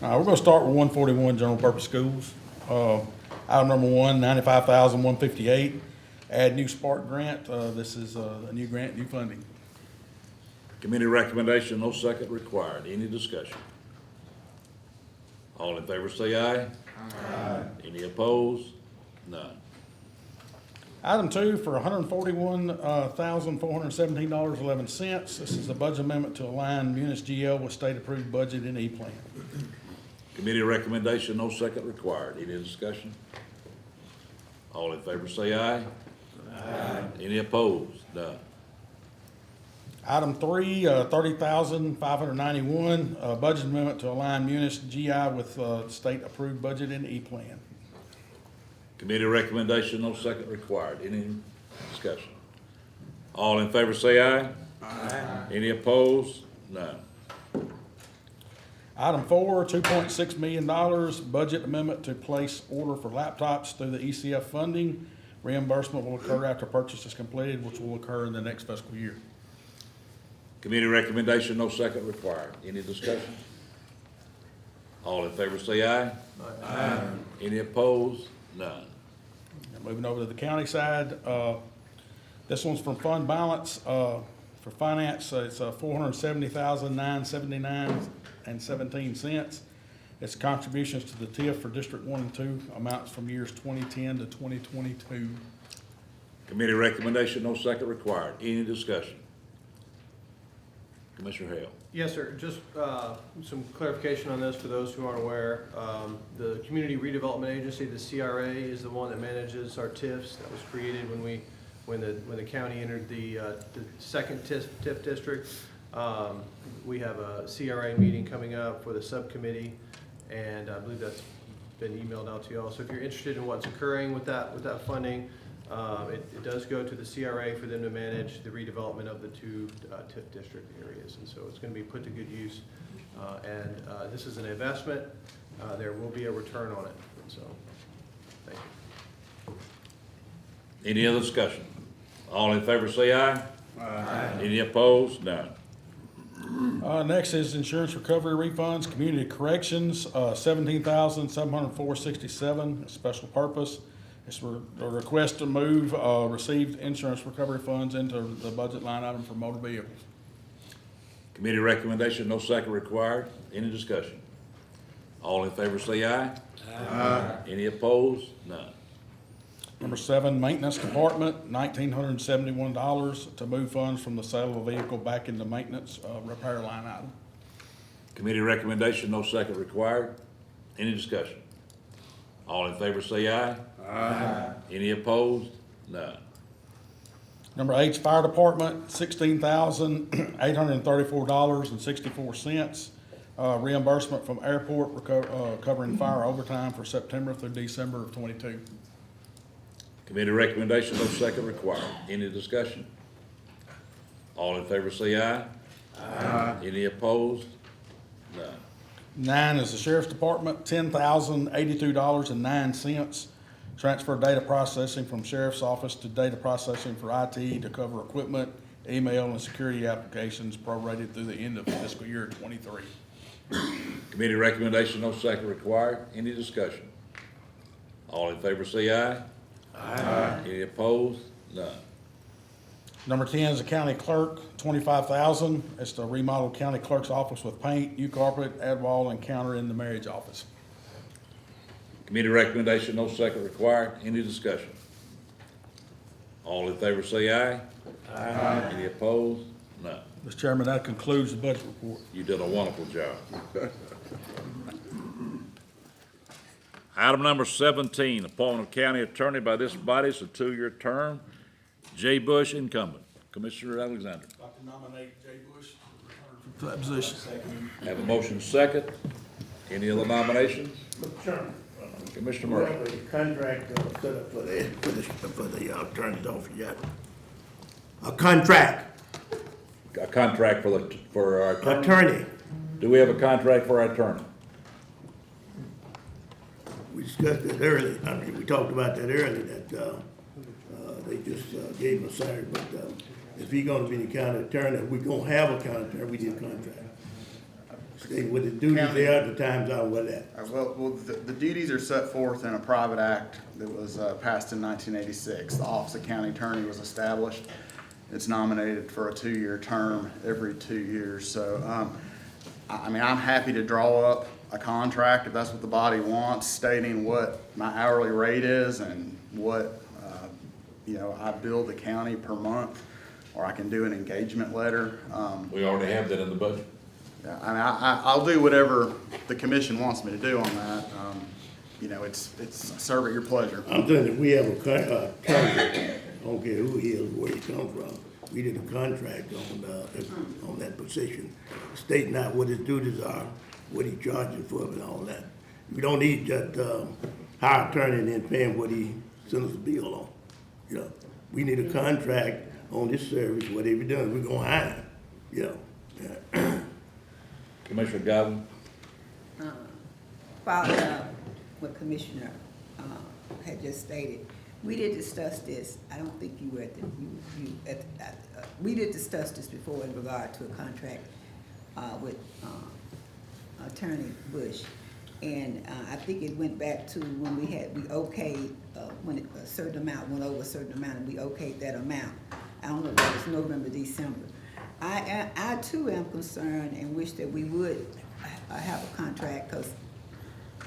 We're gonna start with 141 general purpose schools. Item number 1, $95,158. Add new Spark grant. This is a new grant, new funding. Committee recommendation, no second required. Any discussion? All in favor say aye. Aye. Any opposed? None. Item 2 for $141,417.11. This is a budget amendment to align Munis GL with state-approved budget and E-plan. Committee recommendation, no second required. Any discussion? All in favor say aye. Aye. Any opposed? None. Item 3, $30,591, budget amendment to align Munis GI with state-approved budget and E-plan. Committee recommendation, no second required. Any discussion? All in favor say aye. Aye. Any opposed? None. Item 4, $2.6 million budget amendment to place order for laptops through the ECF funding. Reimbursement will occur after purchase is completed, which will occur in the next fiscal year. Committee recommendation, no second required. Any discussion? All in favor say aye. Aye. Any opposed? None. Now, moving over to the county side, this one's from fund balance, for finance, it's $470,979.17. Its contributions to the TIF for District 1 and 2 amounts from years 2010 to 2022. Committee recommendation, no second required. Any discussion? Commissioner Hale. Yes, sir. Just some clarification on this for those who aren't aware. The Community Redevelopment Agency, the CRA, is the one that manages our TIFs. That was created when the county entered the second TIF district. We have a CRA meeting coming up for the subcommittee, and I believe that's been emailed out to you all. So if you're interested in what's occurring with that funding, it does go to the CRA for them to manage the redevelopment of the two TIF district areas, and so it's going to be put to good use. This is an investment. There will be a return on it, and so thank you. Any other discussion? All in favor say aye. Aye. Any opposed? None. Next is insurance recovery refunds, community corrections, $17,704.67, special purpose. It's a request to move received insurance recovery funds into the budget line item for motor vehicles. Committee recommendation, no second required. Any discussion? All in favor say aye. Aye. Any opposed? None. Number 7, maintenance department, $1,971 to move funds from the sale of a vehicle back into maintenance repair line item. Committee recommendation, no second required. Any discussion? All in favor say aye. Aye. Any opposed? None. Number 8, fire department, $16,834.64. Reimbursement from airport covering fire overtime for September through December of '22. Committee recommendation, no second required. Any discussion? All in favor say aye. Aye. Any opposed? None. 9 is the sheriff's department, $10,082.09. Transfer data processing from sheriff's office to data processing for IT to cover equipment, email, and security applications prorated through the end of fiscal year '23. Committee recommendation, no second required. Any discussion? All in favor say aye. Aye. Any opposed? None. Number 10 is the county clerk, $25,000. It's to remodel county clerk's office with paint, new carpet, add wall, and counter in the marriage office. Committee recommendation, no second required. Any discussion? All in favor say aye. Aye. Any opposed? None. Mr. Chairman, that concludes the budget report. You did a wonderful job. Item number 17, appointment of county attorney by this body is a 2-year term. J. Bush, incumbent. Commissioner Alexander. I'd like to nominate J. Bush for that position. Have a motion second. Any other nominations? Commissioner Murray. The contract set up for the attorney's office yet. A contract. A contract for our attorney? Attorney. Do we have a contract for our attorney? We discussed it early. I mean, we talked about that earlier, that they just gave him a salary, but if he's gonna be the county attorney, if we're gonna have a county attorney, we need a contract. Stay with the duties they are at the times out with that. Well, the duties are set forth in a private act that was passed in 1986. The Office of County Attorney was established. It's nominated for a 2-year term every 2 years. So, I mean, I'm happy to draw up a contract if that's what the body wants, stating what my hourly rate is and what, I bill the county per month, or I can do an engagement letter. We already have that in the budget. Yeah, I mean, I'll do whatever the commission wants me to do on that. It's serve at your pleasure. I'm saying that we have a contract, I don't care who he is, where he comes from. We did a contract on that position, stating out what his duties are, what he charges for and all that. We don't need that, hire attorney and then pay him what he sends us a bill on. You know, we need a contract on this service, whatever he does, we're gonna hire him, you know. Commissioner Godwin? Following up what Commissioner had just stated, we did discuss this. I don't think you were at the, we did discuss this before in regard to a contract with Attorney Bush. And I think it went back to when we okayed, when a certain amount went over a certain amount and we okayed that amount. I don't know if that was November, December. I too am concerned and wish that we would have a contract, because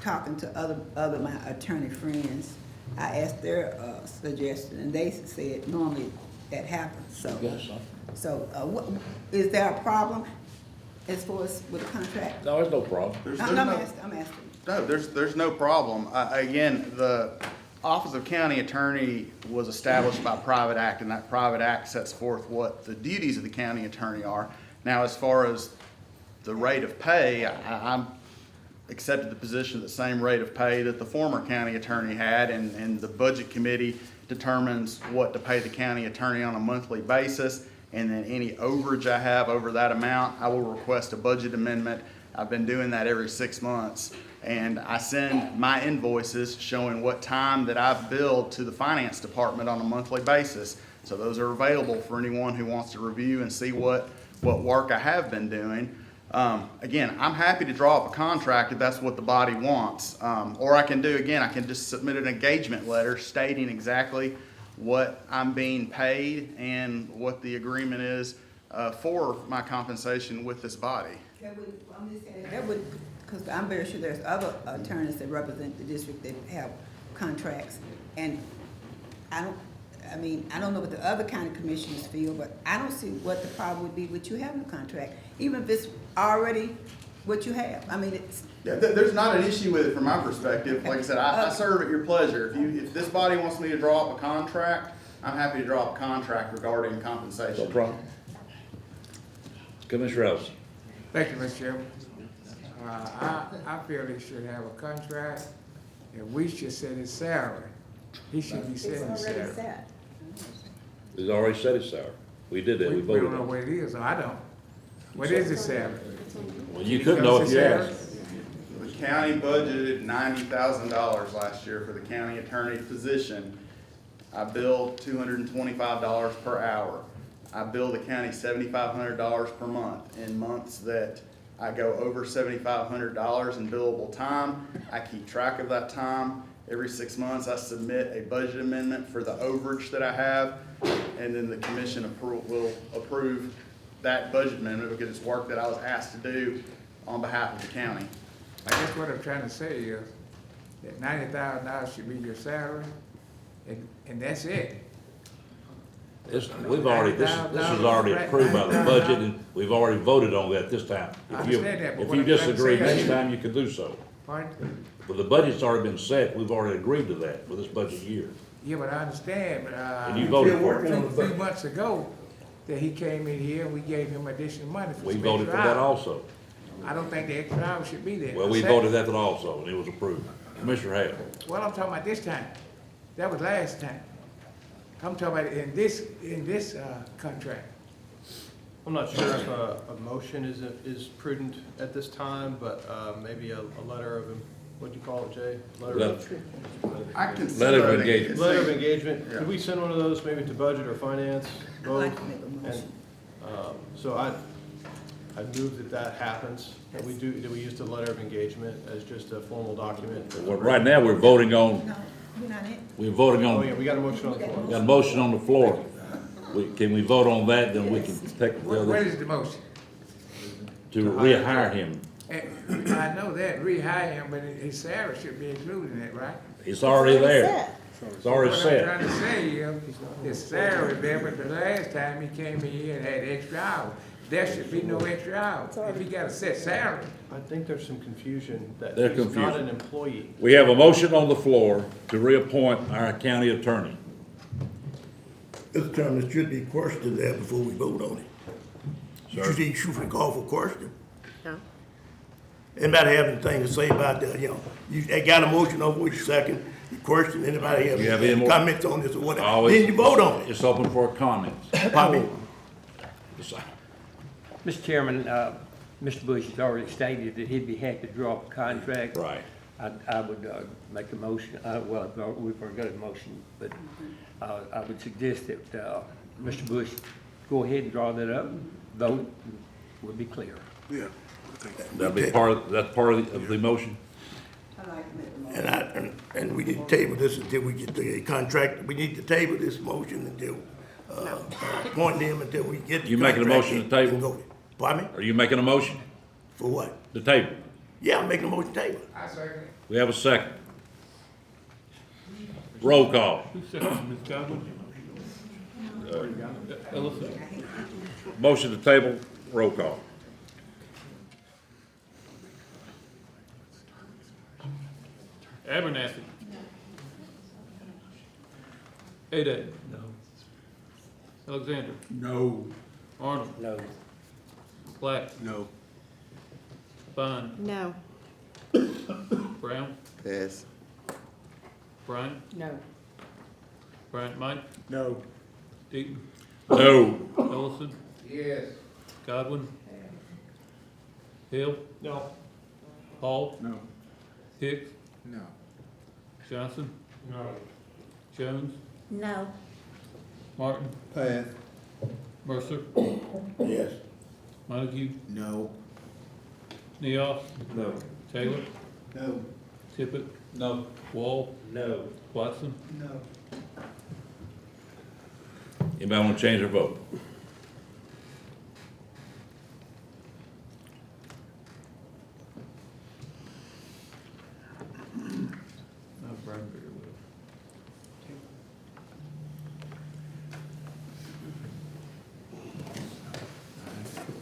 talking to other my attorney friends, I asked their suggestion and they said normally that happens. So is there a problem as far as with the contract? No, there's no problem. I'm asking. No, there's no problem. Again, the Office of County Attorney was established by private act, and that private act sets forth what the duties of the county attorney are. Now, as far as the rate of pay, I'm accepted the position, the same rate of pay that the former county attorney had, and the budget committee determines what to pay the county attorney on a monthly basis. And then any overage I have over that amount, I will request a budget amendment. I've been doing that every 6 months. And I send my invoices showing what time that I've billed to the finance department on a monthly basis. So those are available for anyone who wants to review and see what work I have been doing. Again, I'm happy to draw up a contract if that's what the body wants. Or I can just submit an engagement letter stating exactly what I'm being paid and what the agreement is for my compensation with this body. That would, because I'm very sure there's other attorneys that represent the district that have contracts, and I don't know what the other county commissioners feel, but I don't see what the problem would be with you having a contract, even if it's already what you have. I mean, it's. Yeah, there's not an issue with it from my perspective. Like I said, I serve at your pleasure. If this body wants me to draw up a contract, I'm happy to draw up a contract regarding compensation. No problem. Commissioner Ellis? Thank you, Mr. Chairman. I feel he should have a contract, and we should set his salary. He should be setting his salary. He's already set his salary. We did that, we We voted don't know on what it. it is, or I don't. What is his salary? Well, you could know if you asked. The county budgeted $90,000 last year for the county attorney position. I billed $225 per hour. I bill the county $7,500 per month. In months that I go over $7,500 in billable time, I keep track of that time. Every 6 months, I submit a budget amendment for the overage that I have, and then the commission will approve that budget amendment because it's work that I was asked to do on behalf of the county. I guess what I'm trying to say is that $90,000 should be your salary, and that's it. This is already approved by the budget, and we've already voted on that this time. I understand that, but If what you I'm trying to disagree say next is- time, you can do so. Pardon? But the budget's already been set, we've already agreed to that for this budget year. Yeah, but I understand, And you voted for it. a few months ago, that he came in here, and we gave him additional money for We some voted for extra that hours. also. I don't think the extra hours should be there. Well, we voted that also, and it was approved. Commissioner Hale? Well, I'm talking about this time. That was last time. I'm talking about in this contract. I'm not sure if a motion is prudent at this time, but maybe a letter of, what'd you call it, Jay? I can send Letter of an engagement. Letter of engagement. Yeah. Could we send one of those maybe to budget or finance? I'd like to make a motion. So I move that happens, that we use the letter of engagement as just a formal document. Well, right now, we're voting on, No, we're not it. we're voting Oh, on, yeah, we got a motion on the floor. got a motion on the floor. Can we vote on that, then we can take the What other, is the motion? to rehire him. I know that, rehire him, but his salary should be included in that, right? It's already there. It's already What I'm trying set. to say is, his salary there, but the last time he came in here and had extra hours, there should be no extra hours. If he got a set salary. I think there's some confusion that They're he's not confused. an employee. We have a motion on the floor to reappoint our county attorney. Mr. Chairman, there should be a question there before we vote on it. Sir? You should call for question. No. Anybody have anything to say about that, you know? You got a motion over with your second, your question, anybody have You have any any more? comments on this or whatever? Always- Then you vote on it. It's open for comments. Pardon me? Mr. Chairman, Mr. Bush has already stated that he'd be happy to draw up a contract. Right. I would make a motion, well, we've already got a motion, but I would suggest that Mr. Bush go ahead and draw that up, vote, we'll be clear. Yeah. That'll be that's part of the motion? I like to make a motion. And we need to table this until we get the contract, we need to table this motion until, appoint them until we get the You making a contract motion to and table? go. Pardon me? Are you making a motion For what? to table? Yeah, I'm making a motion to table. We have a second. Roll call. Who seconded, Ms. Godwin? Ellison? Motion to table, roll call. Abernathy? Aday? No. Alexander? No. Arnold? No. Black? No. Bond? No. Brown? Pass. Bryant? No. Bryant Mike? No. Deaton? No. Ellison? Yes. Godwin? Hill? No. Hall? No. Hicks? No. Johnson? No. Jones? No. Martin? Pass. Mercer? Yes. Montague? No. Neoff? No. Taylor? No. Tippit? No. Wall? No. Watson? No. Anybody want to change their vote? No, Bradbury will.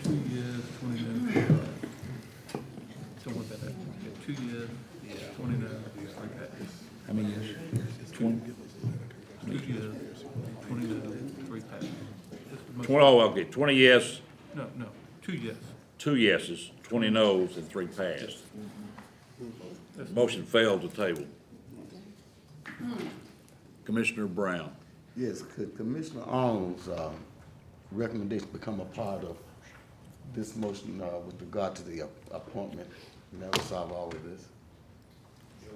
2 years, 20 days. Don't worry about that. 2 years, 20 days, like that. How many years? 20? 2 years, 20 days, 3 passes. Just the most- 20, oh, okay, 20 yes, No, 2 yes. 2 yeses, 20 noes, and 3 passed. Motion failed to table. Commissioner Brown. Yes, could Commissioner Arnold's recommendation become a part of this motion with regard to the appointment? And that will solve all of this.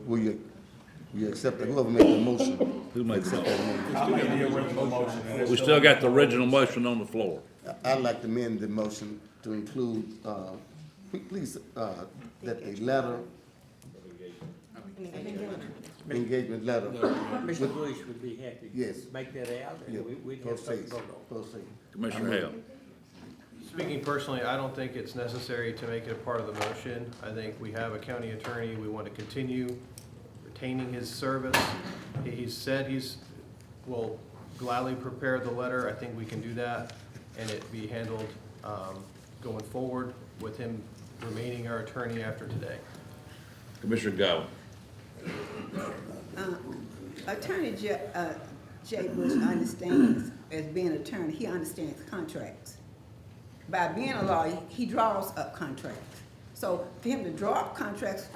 Will you accept that, whoever made the motion? Who made the accept that motion? I made the original motion. We still got the original motion on the floor. I'd like to amend the motion to include, please, that a letter, engagement letter. Mr. Bush would be happy Yes. to make that out, Yeah, and we'd have something proceed, to vote on. proceed. Commissioner Hale. Speaking personally, I don't think it's necessary to make it a part of the motion. I think we have a county attorney, we want to continue retaining his service. He's said will gladly prepare the letter. I think we can do that, and it be handled going forward with him remaining our attorney after today. Commissioner Godwin. Attorney Jay Bush understands, as being an attorney, he understands contracts. By being a lawyer, he draws up contracts. So for him to draw up contracts,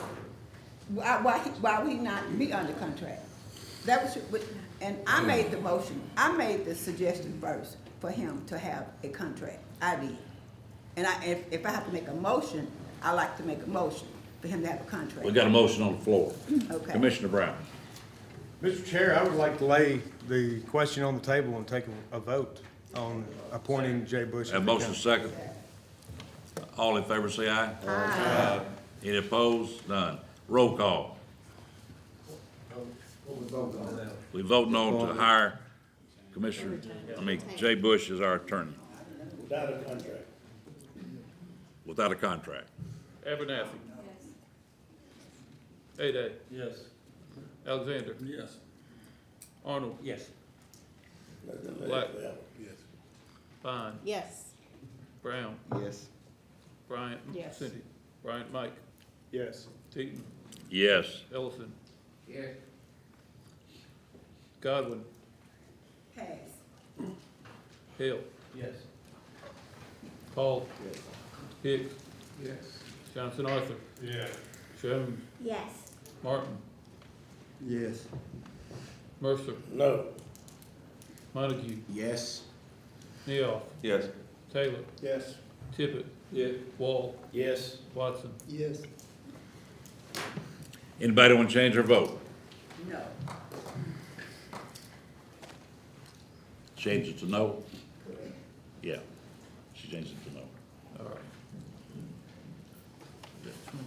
why would he not be under contract? That was, and I made the motion, I made the suggestion first for him to have a contract. I did. And if I have to make a motion, I like to make a motion for him to have a contract. We got a motion on the floor. Okay. Commissioner Brown. Mr. Chair, I would like to lay the question on the table and take a vote on appointing Jay Bush. Have motion second. All in favor say aye. Aye. Any opposed? None. Roll call. We voting on to hire Jay Bush as our attorney. Without a contract. Without a contract. Abernathy? Aday? Yes. Alexander? Yes. Arnold? Yes. Black? Yes. Bond? Yes. Brown? Yes. Bryant? Yes. Cindy? Bryant Mike? Yes. Deaton? Yes. Ellison? Yes. Godwin? Pass. Hill? Yes. Hall? Hicks? Yes. Johnson Arthur. Yeah. Sherman. Yes. Martin. Yes. Mercer. No. Montague. Yes. Neoff. Yes. Taylor. Yes. Tippit. Yes. Wall. Yes. Watson. Yes. Anybody want to change their vote? No. Change it to no? Yeah, she changed it to no. All right.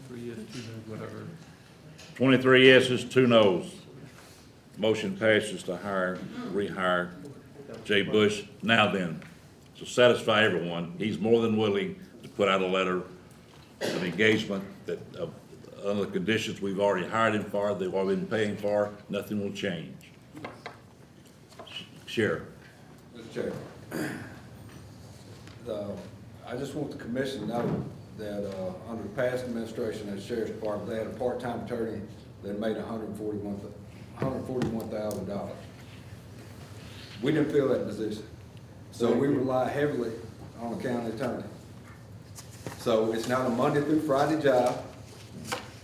23 yes, 2 no, whatever. 23 yeses, 2 nos. Motion passes to rehire Jay Bush. Now then, to satisfy everyone, he's more than willing to put out a letter of engagement that, under the conditions we've already hired him for, they've already been paying for, nothing will change. Sheriff. Mr. Chair, I just want the commission to know that, under the past administration at the Sheriff's Department, they had a part-time attorney that made $141,000. We didn't fill that position, so we rely heavily on a county attorney. So it's not a Monday through Friday job.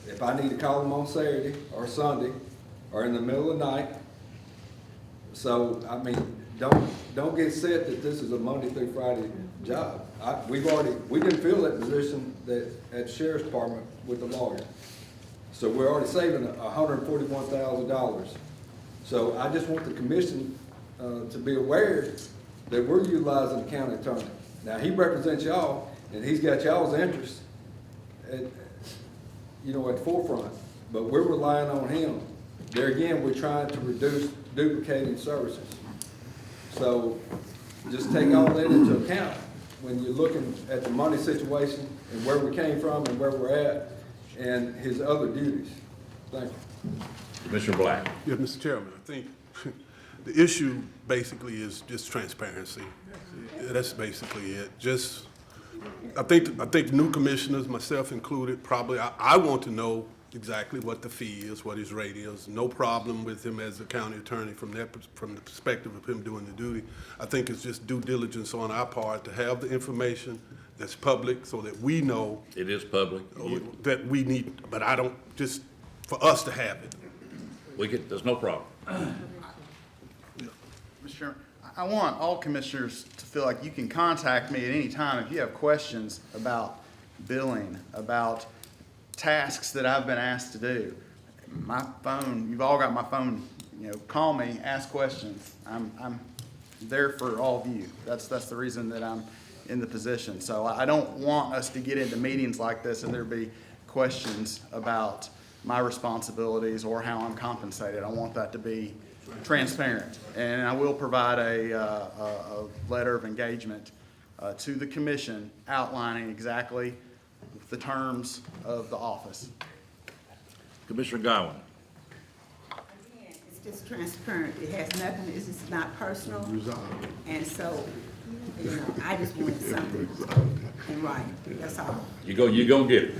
If I need to call them on Saturday or Sunday or in the middle of the night, so, I mean, don't get set that this is a Monday through Friday job. We didn't fill that position at the Sheriff's Department with the lawyer. So we're already saving $141,000. So I just want the commission to be aware that we're utilizing the county attorney. Now, he represents y'all, and he's got y'all's interests at the forefront, but we're relying on him. There again, we're trying to reduce duplicating services. So just take all that into account when you're looking at the money situation and where we came from and where we're at and his other duties. Thank you. Commissioner Black. Yeah, Mr. Chairman, I think the issue basically is just transparency. That's basically it. I think new commissioners, myself included, probably, I want to know exactly what the fee is, what his rate is. No problem with him as a county attorney from the perspective of him doing the duty. I think it's just due diligence on our part to have the information that's public so that we know. It is public. That we need, but I don't, just for us to have it. There's no problem. Mr. Chairman, I want all commissioners to feel like you can contact me at any time if you have questions about billing, about tasks that I've been asked to do. My phone, you've all got my phone, call me, ask questions. I'm there for all of you. That's the reason that I'm in the position. So I don't want us to get into meetings like this and there be questions about my responsibilities or how I'm compensated. I want that to be transparent. And I will provide a letter of engagement to the commission outlining exactly the terms of the office. Commissioner Godwin. Again, it's just transparent. It has nothing, it's just not personal. And so, I just wanted something in writing. That's all. You gonna get it.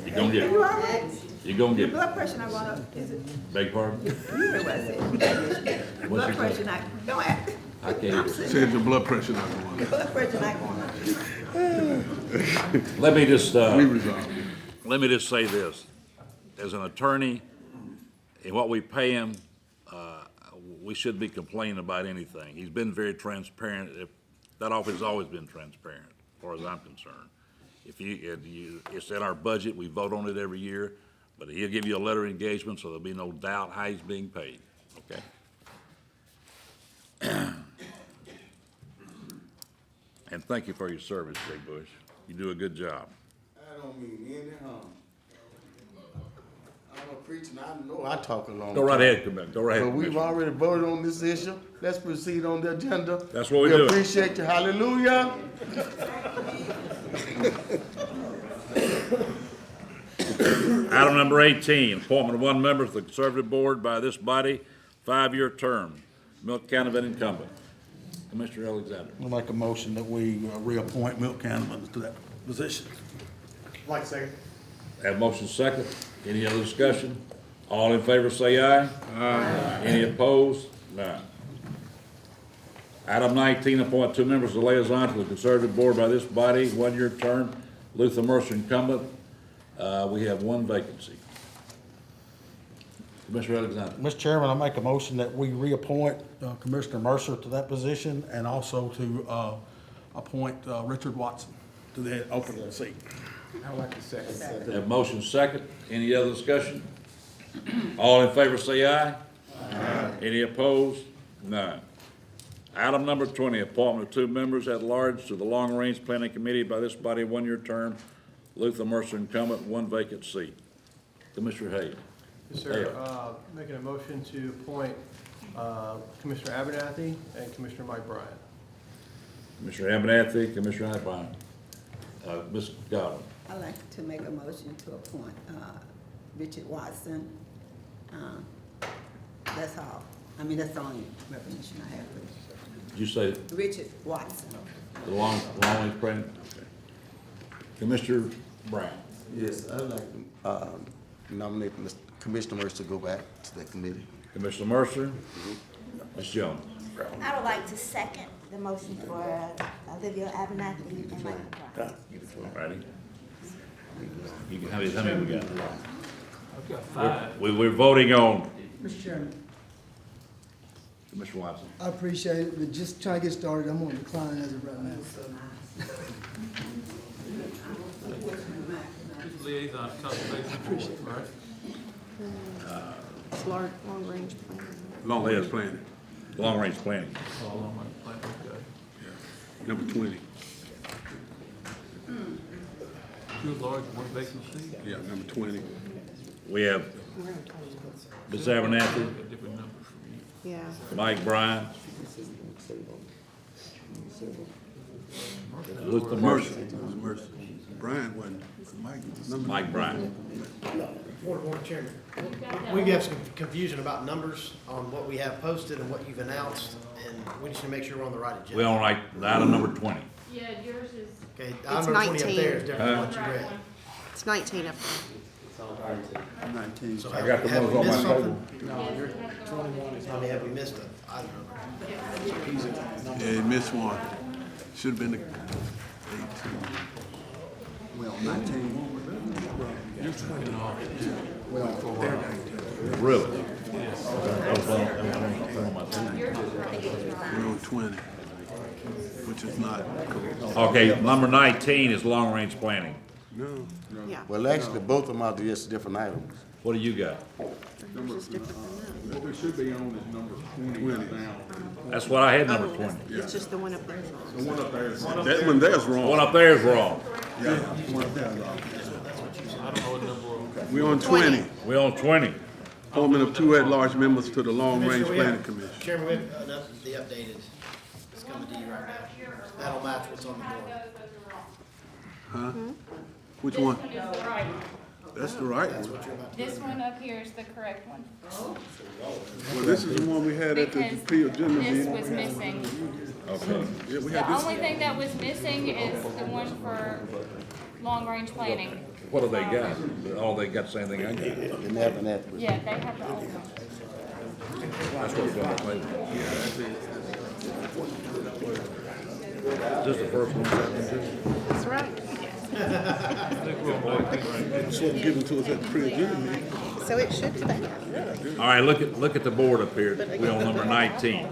You gonna get You it. all right? You gonna get The it. blood pressure I want up, is it? Beg pardon? You heard what I said. Blood pressure not, don't act. I can't. Said your blood pressure not going up. Blood pressure not going up. Let me just, We resolve. let me just say this. As an attorney, and what we pay him, we shouldn't be complaining about anything. He's been very transparent. That office has always been transparent, as far as I'm concerned. It's in our budget, we vote on it every year, but he'll give you a letter of engagement, so there'll be no doubt how he's being paid, okay? And thank you for your service, Jay Bush. You do a good job. I don't mean any harm. I'm a preacher and I know I talk a long Go right ahead, Go right ahead. But we've Commissioner. already voted on this issue. Let's proceed on the agenda. That's what we're doing. We appreciate you. Hallelujah. Item number 18, appointment of one member to the Conservative Board by this body, 5-year term. Milk County of an incumbent. Commissioner Alexander. I'd like a motion that we reappoint Milk County to that position. Like to say, Have motion second. Any other discussion? All in favor say aye. Aye. Any opposed? None. Item 19, appoint 2 members of the liaison to the Conservative Board by this body, 1-year term. Luther Mercer incumbent, We have one vacancy. Commissioner Alexander. Mr. Chairman, I make a motion that we reappoint Commissioner Mercer to that position and also to appoint Richard Watson to the open seat. I like the second. Have motion second. Any other discussion? All in favor say aye. Aye. Any opposed? None. Item number 20, appointment of 2 members at large to the Long Range Planning Committee by this body, 1-year term. Luther Mercer incumbent, 1 vacant seat. Commissioner Hayes. Yes, sir. Making a motion to appoint Commissioner Abernathy and Commissioner Mike Bryant. Commissioner Abernathy, Commissioner Bryant. Ms. Godwin. I'd like to make a motion to appoint Richard Watson. That's all. I mean, that's the only recognition I have. Did you say Richard Watson. the long range planning? Okay. Commissioner Brown. Yes, I'd like to nominate Mr. Commissioner Mercer to go back to that committee. Commissioner Mercer. Ms. Jones. I would like to second the motion for Olivia Abernathy and Mike Brown. All righty. You can, how many we got? I've got 5. We're voting on Mr. Chairman, Commissioner Watson. I appreciate it, but just trying to get started, I'm gonna decline as of right now. Liaison consultation, right? It's long range plan. Long range planning, Long range planning. All on my plan, okay. number 20. 2 at large, 1 vacancy. Yeah, number 20. We have Ms. Abernathy, Different numbers from you. Yeah. Mike Bryant, Luther Mercer, Mercer. Brian wasn't, Mike Bryant. Board Chairman, we have some confusion about numbers on what we have posted and what you've announced, and we just need to make sure we're on the right agenda. We're on like item number 20. Yeah, yours is. Okay, It's item number 20 up 19. there is different than what you read. It's 19 up there. 19. So I got the have we ones on missed my something? No, you're 21. I mean, have we missed a item number? Yeah, you missed one. Should've been the 18. Well, 19. Really? We're on 20, which is not correct. Okay, number 19 is long range planning. No. Yeah. Well, actually, both of them are just different items. What do you got? Yours is different than that. What we should be on is number 20 now. That's what I had, number 20. It's just the one up there. The one up there is. That one there's wrong. One up there is wrong. Yeah, one up there is wrong. I don't know what number we're on. We're on 20. We're on 20. Appointment of 2 at-large members to the Long Range Commissioner, we Planning have- Commission. Chairman, we have the updated, it's coming to you right now. That'll match what's on the board. Huh? Which one? This one is the right one. That's the right That's one. what you're about to This one up here is the correct one. Well, this is the one we had at the Because pre-agenda this meeting. was missing. Okay. Yeah, we The had only this. thing that was missing is the one for long-range planning. What do they got? Oh, they got the same thing I got. And that and that. Yeah, they have the old one. That's what's on the table. Is this the first one? That's right. This was given to us at the pre-agenda meeting. So it should stay, really. All right, look at the board up here. We're on number 19.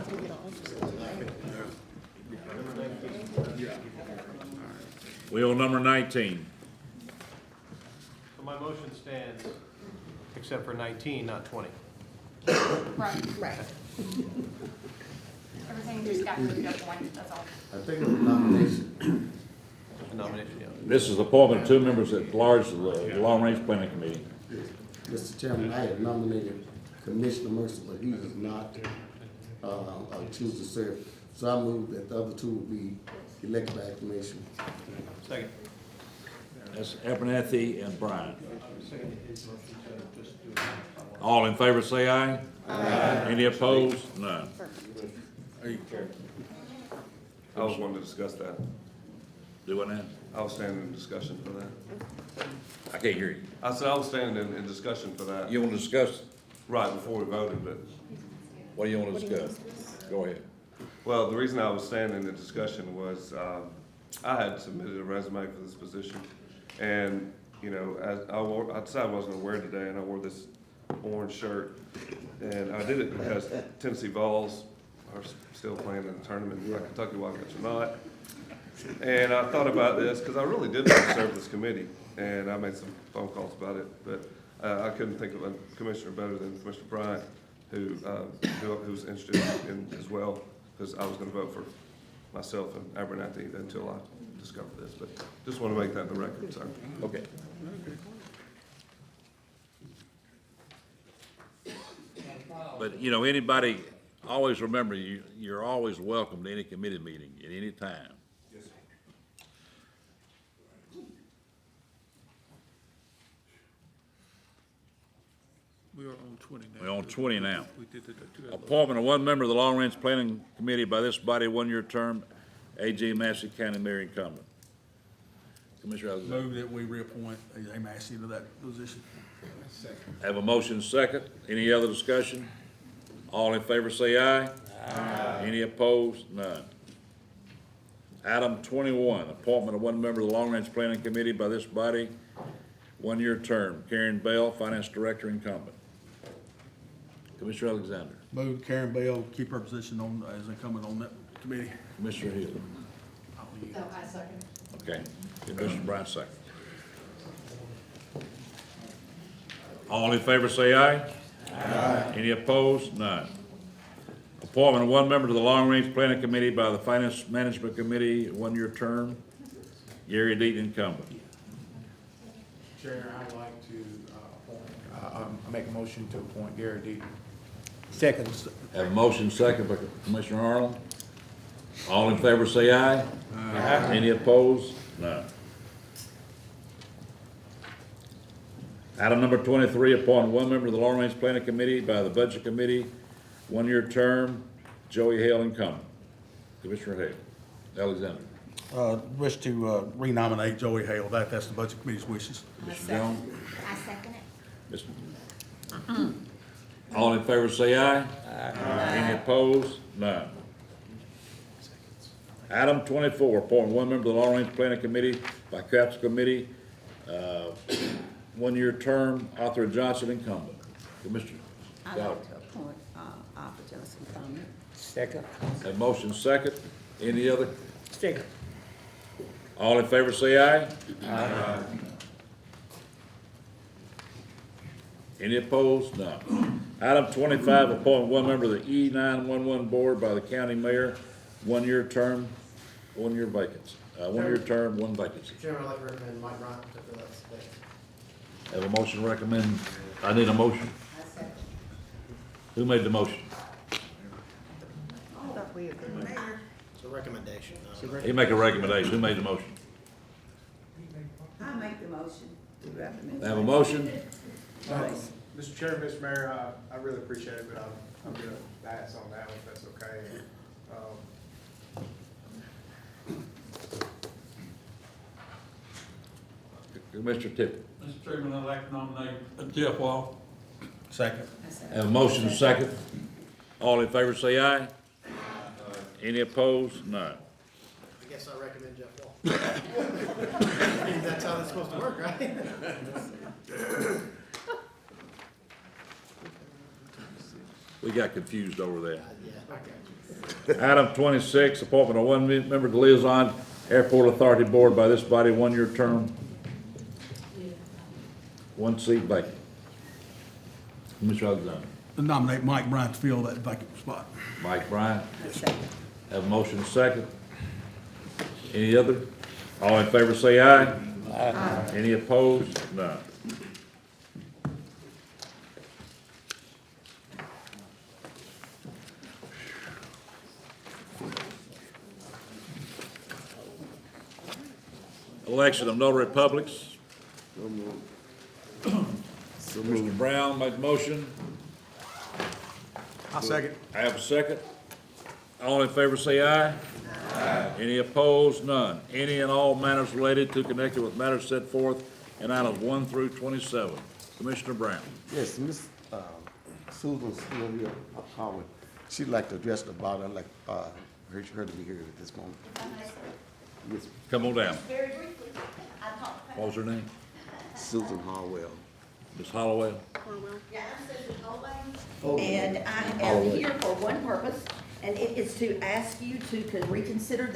We're on number 19. So my motion stands, except for 19, not 20. Right. Right. Everything just got moved up one, that's all. I think it was nomination. A nomination, yeah. This is the appointment of 2 members at large to the Long Range Planning Committee. Mr. Chairman, I had nominated Commissioner Mercer, but he is not, choose to serve. So I move that the other 2 will be elected by acclamation. Second. That's Abernathy and Bryant. All in favor say aye. Aye. Any opposed? None. I was wanting to discuss that. Do what now? I was standing in discussion for that. I can't hear you. I said I was standing in discussion for that. You want to discuss? Right, before we voted, but, What do you want to discuss? Go ahead. well, the reason I was standing in discussion was, I had submitted a resume for this position, and I decided I wasn't gonna wear it today, and I wore this orange shirt. And I did it because Tennessee Vols are still playing in the tournament, like Kentucky Wildcats are not. And I thought about this, because I really did want to serve this committee, and I made some phone calls about it, but I couldn't think of a commissioner better than Commissioner Bryant, who's interested in as well, because I was gonna vote for myself and Abernathy until I discovered this, but just want to make that in the record, sir. Okay. But, anybody, always remember, you're always welcome to any committee meeting at any time. Yes, sir. We are on 20 now. We're on 20 now. We did the two other- Appointment of one member of the Long Range Planning Committee by this body, one-year term, A.J. Massey, County Mayor incumbent. Commissioner Alexander. Move that we reappoint A.J. Massey to that position. Have a motion second. Any other discussion? All in favor say aye. Aye. Any opposed? None. Item 21, appointment of one member of the Long Range Planning Committee by this body, one-year term, Karen Bell, Finance Director incumbent. Commissioner Alexander. Move Karen Bell, keep her position on, as incumbent on that committee. Commissioner Hill. So I second. Okay. Commissioner Bryant second. All in favor say aye. Aye. Any opposed? None. Appointment of one member to the Long Range Planning Committee by the Finance Management Committee, one-year term, Gary Deaton incumbent. Chair, I'd like to make a motion to appoint Gary Deaton. Second. Have a motion second by Commissioner Arnold. All in favor say aye. Aye. Any opposed? None. Item number 23, appoint one member of the Long Range Planning Committee by the Budget Committee, one-year term, Joey Hale incumbent. Commissioner Hale. Alexander. Wish to renominate Joey Hale. That's the Budget Committee's wishes. Mr. Jones. I second it. Mr. All in favor say aye. Aye. Any opposed? None. Item 24, appoint one member of the Long Range Planning Committee by Council Committee, one-year term, Arthur Johnson incumbent. Commissioner. I'd like to appoint Arthur Johnson incumbent. Second. Have motion second. Any other? Second. All in favor say aye. Aye. Any opposed? None. Item 25, appoint one member of the E911 Board by the county mayor, one-year term, one-year vacancy. One-year term, one vacancy. Chairman, I'd like to recommend Mike Bryant to fill that space. Have a motion to recommend, I need a motion. Who made the motion? I thought we agreed. It's a recommendation. He make a recommendation. Who made the motion? I make the motion to recommend. Have a motion? Mr. Chairman, Mr. Mayor, I really appreciate it, but I'm gonna pass on that one, if that's okay. Commissioner Tippett. Mr. Chairman, I'd like to nominate Jeff Wall. Second. Have a motion second. All in favor say aye. Any opposed? None. I guess I recommend Jeff Wall. I mean, that's how that's supposed to work, right? We got confused over that. Yeah, okay. Item 26, appointment of one member to Liaison Airport Authority Board by this body, one-year term, one seat vacant. Commissioner Alexander. Nominate Mike Bryant to fill that vacant spot. Mike Bryant. Have a motion second. Any other? All in favor say aye. Aye. Any opposed? None. Election of notary publics. Mr. Brown make motion. I'll second. I have a second. All in favor say aye. Aye. Any opposed? None. Any and all matters related to connected with matters set forth in items 1 through 27. Commissioner Brown. Yes, Miss Susan Sylvia Howard, she'd like to address the body. I'd like her to be here at this moment. Yes. Come on down. Very briefly, I talked. What was her name? Susan Harwell. Ms. Hollowell? Yeah, I'm Susan Holloway, and I am here for one purpose, and it is to ask you to reconsider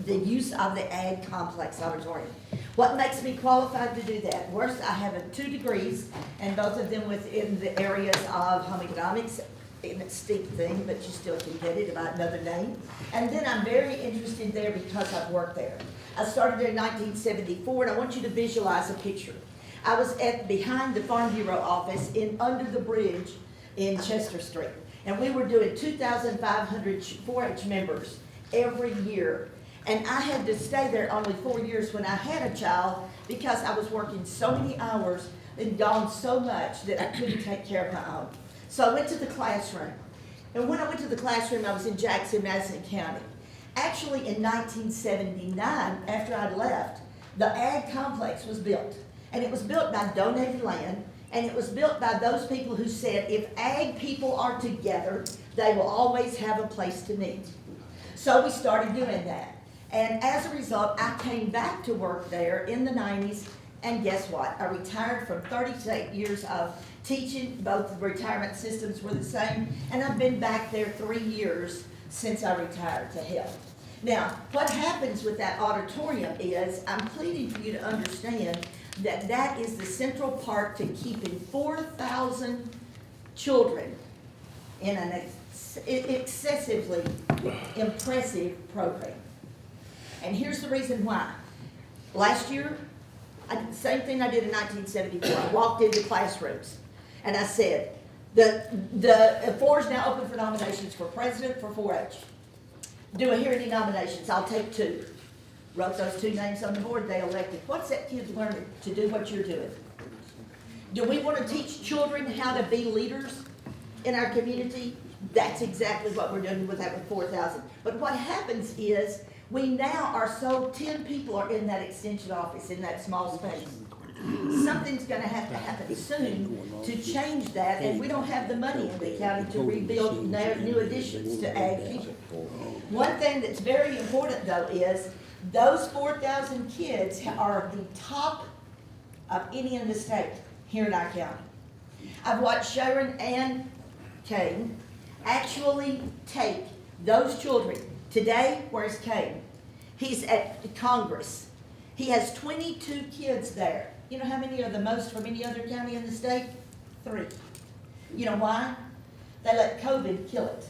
the use of the Ag Complex Auditorium. What makes me qualified to do that? Worst, I have 2 degrees, and both of them within the areas of home economics, and it's a steep thing, but you still can get it about another name. And then I'm very interested there because I've worked there. I started there in 1974, and I want you to visualize a picture. I was behind the Farm Bureau office under the bridge in Chester Street. And we were doing 2,500 4-H members every year. And I had to stay there only 4 years when I had a child because I was working so many hours and gone so much that I couldn't take care of my own. So I went to the classroom. And when I went to the classroom, I was in Jackson-Madison County. Actually, in 1979, after I'd left, the Ag Complex was built. And it was built by donated land, and it was built by those people who said if Ag people are together, they will always have a place to meet. So we started doing that. And as a result, I came back to work there in the 90s, and guess what? I retired from 38 years of teaching. Both retirement systems were the same, and I've been back there 3 years since I retired to help. Now, what happens with that auditorium is, I'm pleading for you to understand that that is the central part to keeping 4,000 children in an excessively impressive program. And here's the reason why. Last year, I did the same thing I did in 1974. I walked into classrooms and I said, the floor is now open for nominations for president for 4-H. Do I hear any nominations? I'll take 2. Wrote those 2 names on the board, they elected. What's that kid learning to do what you're doing? Do we want to teach children how to be leaders in our community? That's exactly what we're doing with that with 4,000. But what happens is, we now are 10 people are in that extension office, in that small space. Something's gonna have to happen soon to change that, and we don't have the money in the county to rebuild new additions to Ag people. One thing that's very important though is, those 4,000 kids are the top of any in the state here in our county. I've watched Sharon and Kane actually take those children. Today, where's Kane? He's at Congress. He has 22 kids there. You know how many are the most from any other county in the state? 3. You know why? They let COVID kill it.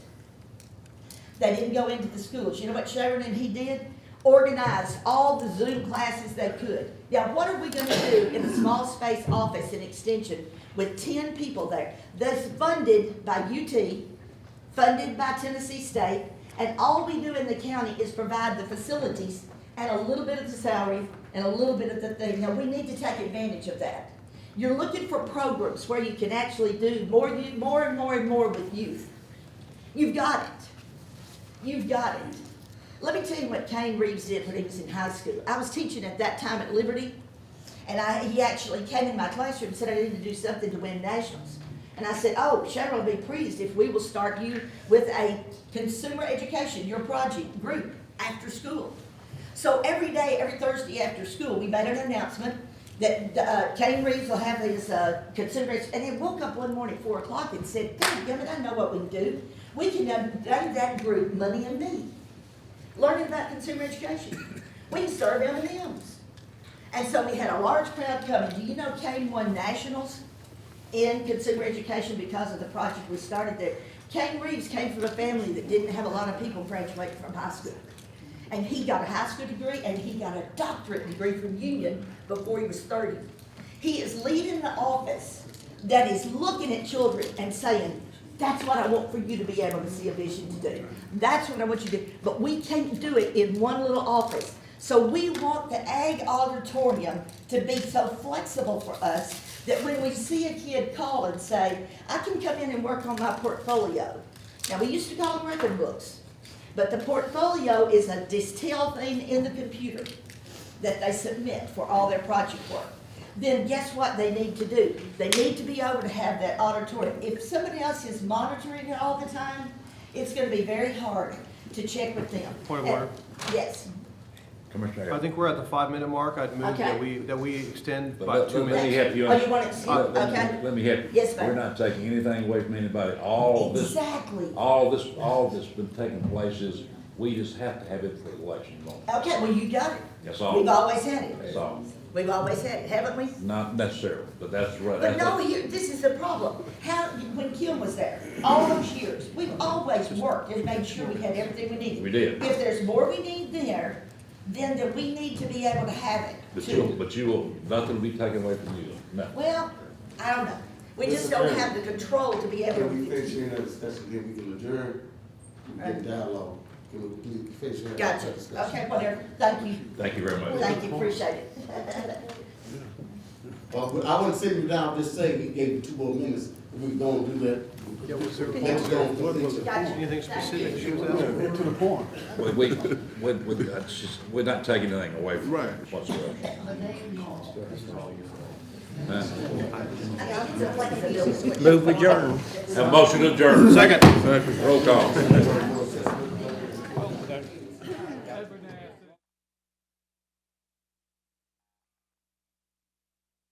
They didn't go into the schools. You know what Sharon and he did? Organized all the Zoom classes they could. Now, what are we going to do in a small space office in Extension with 10 people there? That's funded by UT, funded by Tennessee State, and all we do in the county is provide the facilities and a little bit of the salary and a little bit of the thing. Now, we need to take advantage of that. You're looking for programs where you can actually do more and more with youth. You've got it. You've got it. Let me tell you what Kane Reeves did when he was in high school. I was teaching at that time at Liberty, and he actually came in my classroom and said I needed to do something to win nationals. And I said, oh, Sharon will be pleased if we will start you with a consumer education, your project group, after school. So every day, every Thursday after school, we made an announcement that Kane Reeves will have his consumer education. And he woke up one morning at 4 o'clock and said, damn it, I know what we can do. We can name that group Money and Me. Learning about consumer education. We can serve M&Ms. And so we had a large crowd coming. Do you know Kane won nationals in consumer education because of the project we started there? Kane Reeves came from a family that didn't have a lot of people graduate from high school. And he got a high school degree and he got a doctorate degree from Union before he was 30. He is leading the office that is looking at children and saying, that's what I want for you to be able to see a vision to do. That's what I want you to do. But we can't do it in one little office. So we want the Ag Auditorium to be so flexible for us that when we see a kid call and say, I can come in and work on my portfolio. Now, we used to call them record books, but the portfolio is a distilled thing in the computer that they submit for all their project work. Then guess what they need to do? They need to be able to have that auditorium. If somebody else is monitoring it all the time, it's going to be very hard to check with them. Point of order. Yes. Commissioner. I think we're at the 5-minute mark. I'd move Okay. that we extend But by 2 let me minutes. help you. Oh, you want it, Let me- okay? Let me help you. Yes, ma'am. We're not taking anything away from anybody. All this, Exactly. all this been taking place is, we just have to have it for the election. Okay, well, you got it. That's all. We've always had it. That's all. We've always had it, haven't we? Not necessarily, but that's right. But That's no, what- here, this is the problem. How, when Kim was there, all those years, we've always worked and made sure we had everything we needed. We did. If there's more we need there, then we need to be able to have it. But you will, nothing will be taken away from you, no. Well, I don't know. We just don't have the control to be able Can we to. finish hearing that discussion, then we can adjourn, we can dialogue, can we please finish hearing that Gotcha. discussion? Okay, whatever. Thank you. Thank you very much. Thank you, appreciate it. But I wouldn't sit you down, just say we gave you 2 more minutes, if we don't do that. Yeah, was there Let's go. anything specific she was asking? To the point. We're not taking anything away from Right. whatsoever. Huh? Move adjourned. Have a motion to adjourn. Second. Roll call.